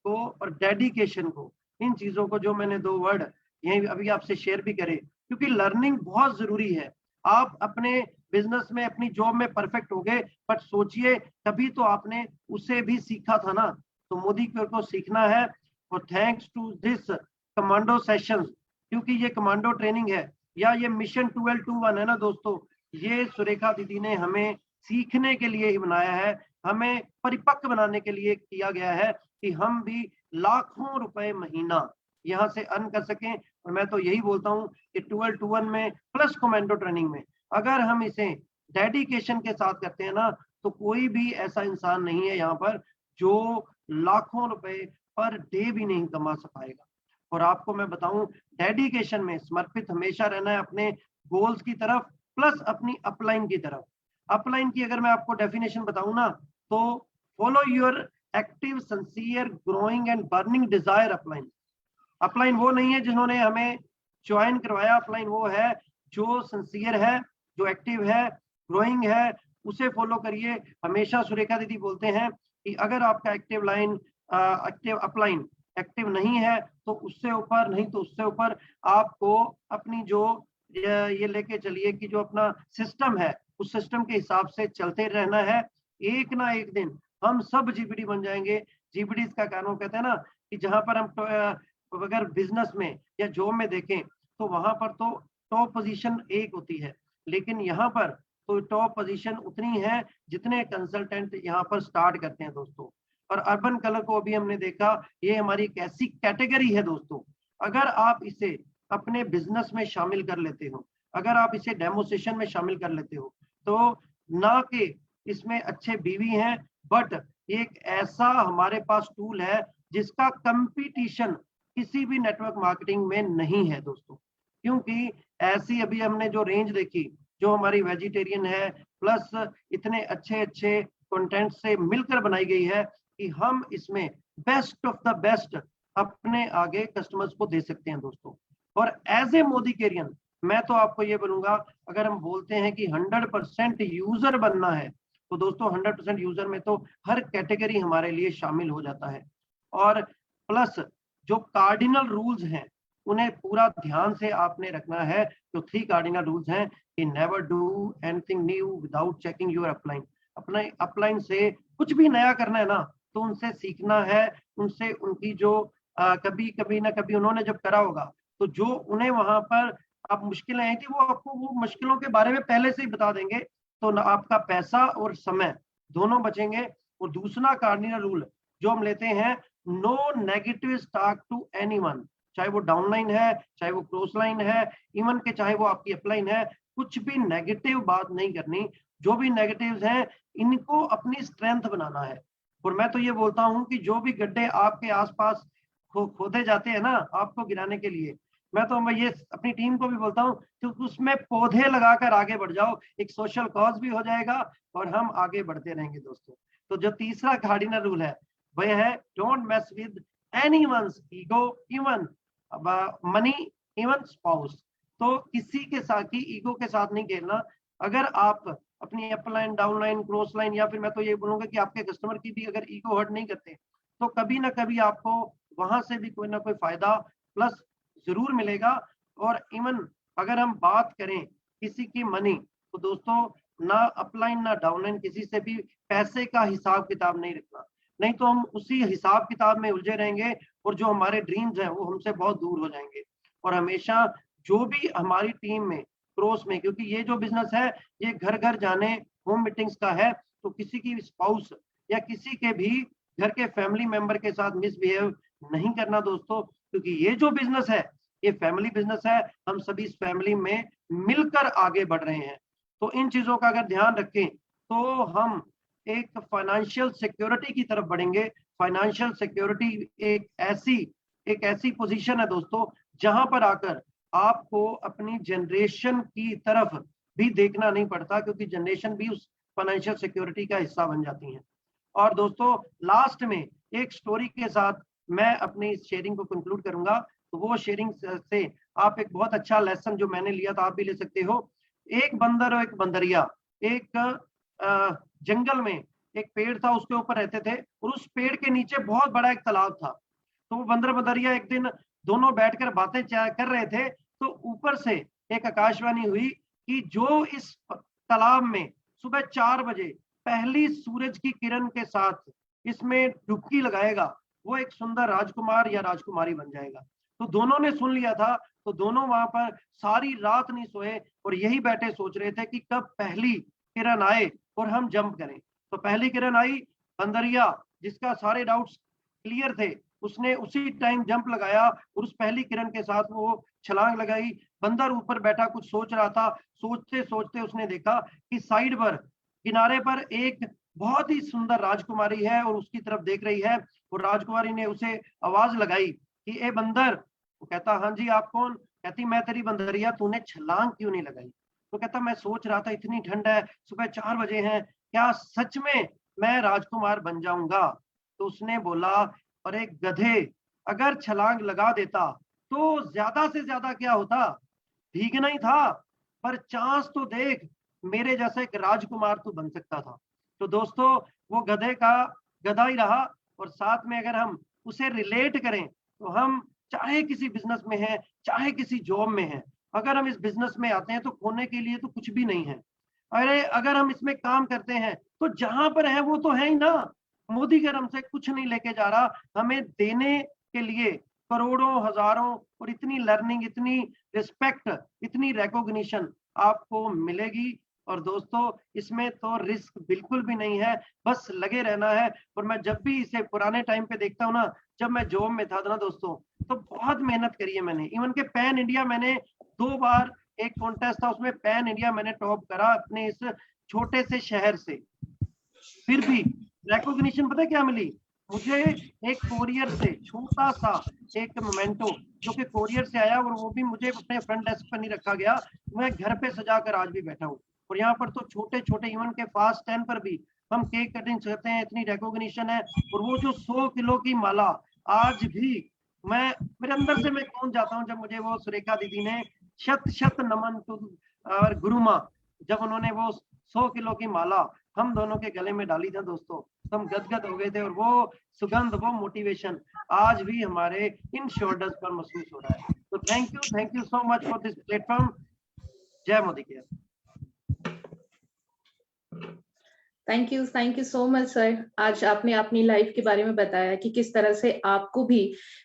Speaker 4: को और डेडिकेशन को, इन चीजों को जो मैंने 2 वर्ड यही अभी आपसे शेयर भी करे, क्योंकि लर्निंग बहुत जरूरी है। आप अपने बिजनेस में, अपनी जॉब में परफेक्ट हो गए, बट सोचिए तभी तो आपने उसे भी सीखा था ना। तो मोदी केयर को सीखना है। और thanks to this commando sessions, क्योंकि ये कमांडो ट्रेनिंग है या ये मिशन 1221 है ना दोस्तों, ये सुरेखा दीदी ने हमें सीखने के लिए ही बनाया है, हमें परिपक्व बनाने के लिए किया गया है कि हम भी लाखों रुपए महीना यहाँ से अर्न कर सकें। और मैं तो यही बोलता हूँ कि 1221 में प्लस कमांडो ट्रेनिंग में अगर हम इसे डेडिकेशन के साथ करते हैं ना, तो कोई भी ऐसा इंसान नहीं है यहाँ पर जो लाखों रुपए पर डे भी नहीं कमा पाएगा। और आपको मैं बताऊं, डेडिकेशन में समर्पित हमेशा रहना है अपने गोल्स की तरफ, प्लस अपनी अपलाइन की तरफ। अपलाइन की अगर मैं आपको डेफिनेशन बताऊं ना, तो follow your active sincere growing and burning desire upline. Upline वो नहीं है जिन्होंने हमें ज्वाइन करवाया, अपलाइन वो है जो सिंसियर है, जो एक्टिव है, ग्रोइंग है, उसे फॉलो करिए। हमेशा सुरेखा दीदी बोलते हैं कि अगर आपका active line active upline active नहीं है तो उससे ऊपर, नहीं तो उससे ऊपर आपको अपनी जो ये लेके चलिए कि जो अपना सिस्टम है, उस सिस्टम के हिसाब से चलते रहना है। एक ना एक दिन हम सब जीपीडी बन जाएंगे। जीपीडी का कारण कहते हैं ना कि जहां पर हम अगर बिजनेस में या जॉब में देखें तो वहां पर तो टॉप पोजीशन एक होती है, लेकिन यहाँ पर तो टॉप पोजीशन उतनी है जितने कंसल्टेंट यहाँ पर स्टार्ट करते हैं दोस्तों। और अर्बन कलर को अभी हमने देखा, ये हमारी एक ऐसी कैटेगरी है दोस्तों, अगर आप इसे अपने बिजनेस में शामिल कर लेते हो, अगर आप इसे डेमोस्ट्रेशन में शामिल कर लेते हो, तो ना कि इसमें अच्छे बीवी हैं, बट एक ऐसा हमारे पास टूल है जिसका कंपटीशन किसी भी नेटवर्क मार्केटिंग में नहीं है दोस्तों। क्योंकि ऐसी अभी हमने जो रेंज देखी, जो हमारी वेजिटेरियन है प्लस इतने अच्छे अच्छे कंटेंट से मिलकर बनाई गई है कि हम इसमें बेस्ट ऑफ द बेस्ट अपने आगे कस्टमर्स को दे सकते हैं दोस्तों। और एज ए मोदीकेरियन मैं तो आपको ये बोलूंगा, अगर हम बोलते हैं कि 100% यूजर बनना है तो दोस्तों 100% यूजर में तो हर कैटेगरी हमारे लिए शामिल हो जाता है। और प्लस जो कार्डिनल रूल्स हैं उन्हें पूरा ध्यान से आपने रखना है। जो 3 कार्डिनल रूल्स हैं कि never do anything new without checking your upline. अपने अपलाइन से कुछ भी नया करना है ना तो उनसे सीखना है, उनसे उनकी जो कभी ना कभी उन्होंने जब करा होगा तो जो उन्हें वहां पर आप मुश्किलें आई थी वो आपको वो मुश्किलों के बारे में पहले से ही बता देंगे, तो ना आपका पैसा और समय दोनों बचेंगे। और दूसरा कार्डिनल रूल जो हम लेते हैं, no negative talk to anyone, चाहे वो डाउनलाइन है, चाहे वो क्रॉस लाइन है, इवन के चाहे वो आपकी अपलाइन है, कुछ भी नेगेटिव बात नहीं करनी। जो भी नेगेटिव्स हैं इनको अपनी स्ट्रेंथ बनाना है। और मैं तो ये बोलता हूं कि जो भी गड्ढे आपके आसपास खोदे जाते हैं ना आपको गिराने के लिए, मैं तो ये अपनी टीम को भी बोलता हूँ कि उसमें पौधे लगाकर आगे बढ़ जाओ, एक सोशल कॉज भी हो जाएगा और हम आगे बढ़ते रहेंगे दोस्तों। तो जो तीसरा कार्डिनल रूल है वह है don't mess with anyone's ego, even money, even spouse. तो किसी के साथ की ईगो के साथ नहीं खेलना। अगर आप अपनी अपलाइन, डाउनलाइन, क्रॉस लाइन या फिर मैं तो ये बोलूंगा कि आपके कस्टमर की भी अगर ईगो हर्ट नहीं करते तो कभी ना कभी आपको वहां से भी कोई ना कोई फायदा प्लस जरूर मिलेगा। और इवन अगर हम बात करें किसी की मनी, तो दोस्तों ना अपलाइन ना डाउनलाइन किसी से भी पैसे का हिसाब किताब नहीं रखना, नहीं तो हम उसी हिसाब किताब में उलझे रहेंगे और जो हमारे ड्रीम्स हैं वो हमसे बहुत दूर हो जाएंगे। और हमेशा जो भी हमारी टीम में क्रॉस में, क्योंकि ये जो बिजनेस है ये घर घर जाने होम मीटिंग्स का है, तो किसी की स्पाउस या किसी के भी घर के फैमिली मेंबर के साथ मिसबिहेव नहीं करना दोस्तों, क्योंकि ये जो बिजनेस है ये फैमिली बिजनेस है। हम सभी इस फैमिली में मिलकर आगे बढ़ रहे हैं। तो इन चीजों का अगर ध्यान रखें तो हम एक फाइनेंशियल सिक्योरिटी की तरफ बढ़ेंगे। फाइनेंशियल सिक्योरिटी एक ऐसी पोजीशन है दोस्तों जहां पर आकर आपको अपनी जनरेशन की तरफ भी देखना नहीं पड़ता, क्योंकि जनरेशन भी उस फाइनेंशियल सिक्योरिटी का हिस्सा बन जाती है। और दोस्तों लास्ट में एक स्टोरी के साथ मैं अपनी इस शेयरिंग को कंक्लूड करूंगा। तो वो शेयरिंग से आप एक बहुत अच्छा लेसन जो मैंने लिया था आप भी ले सकते हो। एक बंदर और एक बंदरिया एक जंगल में एक पेड़ था, उसके ऊपर रहते थे और उस पेड़ के नीचे बहुत बड़ा एक तालाब था। तो वो बंदर बंदरिया एक दिन दोनों बैठकर बातें कर रहे थे, तो ऊपर से एक आकाशवाणी हुई कि जो इस तालाब में सुबह 4 बजे पहली सूरज की किरण के साथ इसमें डुबकी लगाएगा वो एक सुंदर राजकुमार या राजकुमारी बन जाएगा। तो दोनों ने सुन लिया था, तो दोनों वहां पर सारी रात नहीं सोए और यही बैठे सोच रहे थे कि कब पहली किरण आए और हम जंप करें। तो पहली किरण आई, बंदरिया जिसका सारे डाउट्स क्लियर थे उसने उसी टाइम जंप लगाया और उस पहली किरण के साथ वो छलांग लगाई। बंदर ऊपर बैठा कुछ सोच रहा था, सोचते सोचते उसने देखा कि साइड पर किनारे पर एक बहुत ही सुंदर राजकुमारी है और उसकी तरफ देख रही है। और राजकुमारी ने उसे आवाज लगाई कि ए बंदर। वो कहता हाँ जी आप कौन? कहती मैं तेरी बंदरिया, तूने छलांग क्यों नहीं लगाई? तो कहता मैं सोच रहा था इतनी ठंड है, सुबह 4 बजे हैं, क्या सच में मैं राजकुमार बन जाऊंगा? तो उसने बोला अरे गधे, अगर छलांग लगा देता तो ज्यादा से ज्यादा क्या होता, भीगना ही था, पर चांस तो देख, मेरे जैसा एक राजकुमार तो बन सकता था। तो दोस्तों वो गधे का गधा ही रहा। और साथ में अगर हम उसे रिलेट करें तो हम चाहे किसी बिजनेस में हैं, चाहे किसी जॉब में हैं, अगर हम इस बिजनेस में आते हैं तो खोने के लिए तो कुछ भी नहीं है। अरे अगर हम इसमें काम करते हैं तो जहां पर है वो तो है ही ना। मोदी घर हमसे कुछ नहीं लेके जा रहा, हमें देने के लिए करोड़ों हजारों और इतनी लर्निंग, इतनी रिस्पेक्ट, इतनी रिकॉग्निशन आपको मिलेगी। और दोस्तों इसमें तो रिस्क बिल्कुल भी नहीं है, बस लगे रहना है। और मैं जब भी इसे पुराने टाइम पे देखता हूँ ना, जब मैं जॉब में था ना दोस्तों, तो बहुत मेहनत करी है मैंने। इवन के पैन इंडिया मैंने 2 बार एक कॉन्टेस्ट था उसमें पैन इंडिया मैंने टॉप करा अपने इस छोटे से शहर से। फिर भी रिकॉग्निशन पता है क्या मिली? मुझे एक कोरियर से छोटा सा एक मोमेंटो जो कि कोरियर से आया, और वो भी मुझे अपने फ्रंट डेस्क पर नहीं रखा गया, मैं घर पे सजा कर आज भी बैठा हूँ। और यहाँ पर तो छोटे छोटे इवन के फास्ट 10 पर भी हम केक कटिंग करते हैं, इतनी रिकॉग्निशन है। और वो जो 100 किलो की माला आज भी मैं, मेरे अंदर से मैं कौन जाता हूँ, जब मुझे वो सुरेखा दीदी ने शत शत नमन टू और गुरु माँ, जब उन्होंने वो 100 किलो की माला हम दोनों के गले में डाली था दोस्तों, तो हम गदगद हो गए थे। और वो सुगंध, वो मोटिवेशन आज भी हमारे इन शोल्डर्स पर महसूस हो रहा है। तो thank you so much for this platform. जय Modi care.
Speaker 2: Thank you so much sir. आज आपने अपनी लाइफ के बारे में बताया कि किस तरह से आपको भी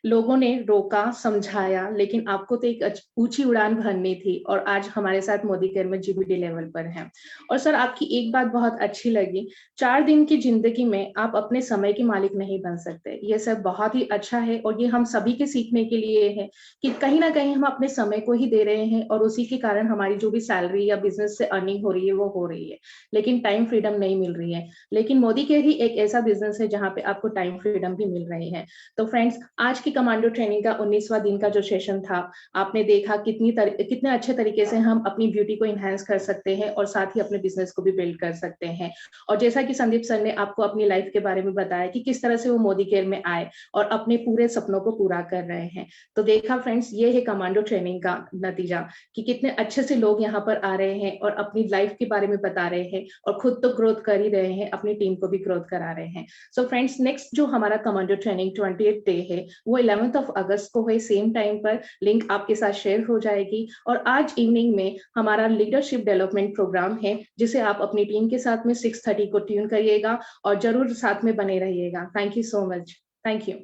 Speaker 2: लोगों ने रोका, समझाया, लेकिन आपको तो एक ऊंची उड़ान भरनी थी और आज हमारे साथ मोदी केयर में जीबीटी लेवल पर हैं। और सर आपकी एक बात बहुत अच्छी लगी, 4 दिन की जिंदगी में आप अपने समय के मालिक नहीं बन सकते। ये सब बहुत ही अच्छा है और ये हम सभी के सीखने के लिए है कि कहीं ना कहीं हम अपने समय को ही दे रहे हैं और उसी के कारण हमारी जो भी सैलरी या बिजनेस से अर्निंग हो रही है वो हो रही है, लेकिन टाइम फ्रीडम नहीं मिल रही है। लेकिन मोदी केयर ही एक ऐसा बिजनेस है जहां पे आपको टाइम फ्रीडम भी मिल रही है। तो फ्रेंड्स, आज की कमांडो ट्रेनिंग का 19वां दिन का जो सेशन था, आपने देखा कितने अच्छे तरीके से हम अपनी ब्यूटी को इनहेंस कर सकते हैं और साथ ही अपने बिजनेस को भी बिल्ड कर सकते हैं। और जैसा कि संदीप सर ने आपको अपनी लाइफ के बारे में बताया कि किस तरह से वो मोदी केयर में आए और अपने पूरे सपनों को पूरा कर रहे हैं। तो देखा फ्रेंड्स, ये है कमांडो ट्रेनिंग का नतीजा कि कितने अच्छे से लोग यहाँ पर आ रहे हैं और अपनी लाइफ के बारे में बता रहे हैं और खुद तो ग्रोथ कर ही रहे हैं, अपनी टीम को भी ग्रोथ करा रहे हैं। सो फ्रेंड्स, नेक्स्ट जो हमारा कमांडो ट्रेनिंग 28th डे है वो 11th अगस्त को है, सेम टाइम पर। लिंक आपके साथ शेयर हो जाएगी। और आज इवनिंग में हमारा लीडरशिप डेवलपमेंट प्रोग्राम है जिसे आप अपनी टीम के साथ में 6:30 को ट्यून करिएगा और जरूर साथ में बने रहिएगा। Thank you so much. Thank you.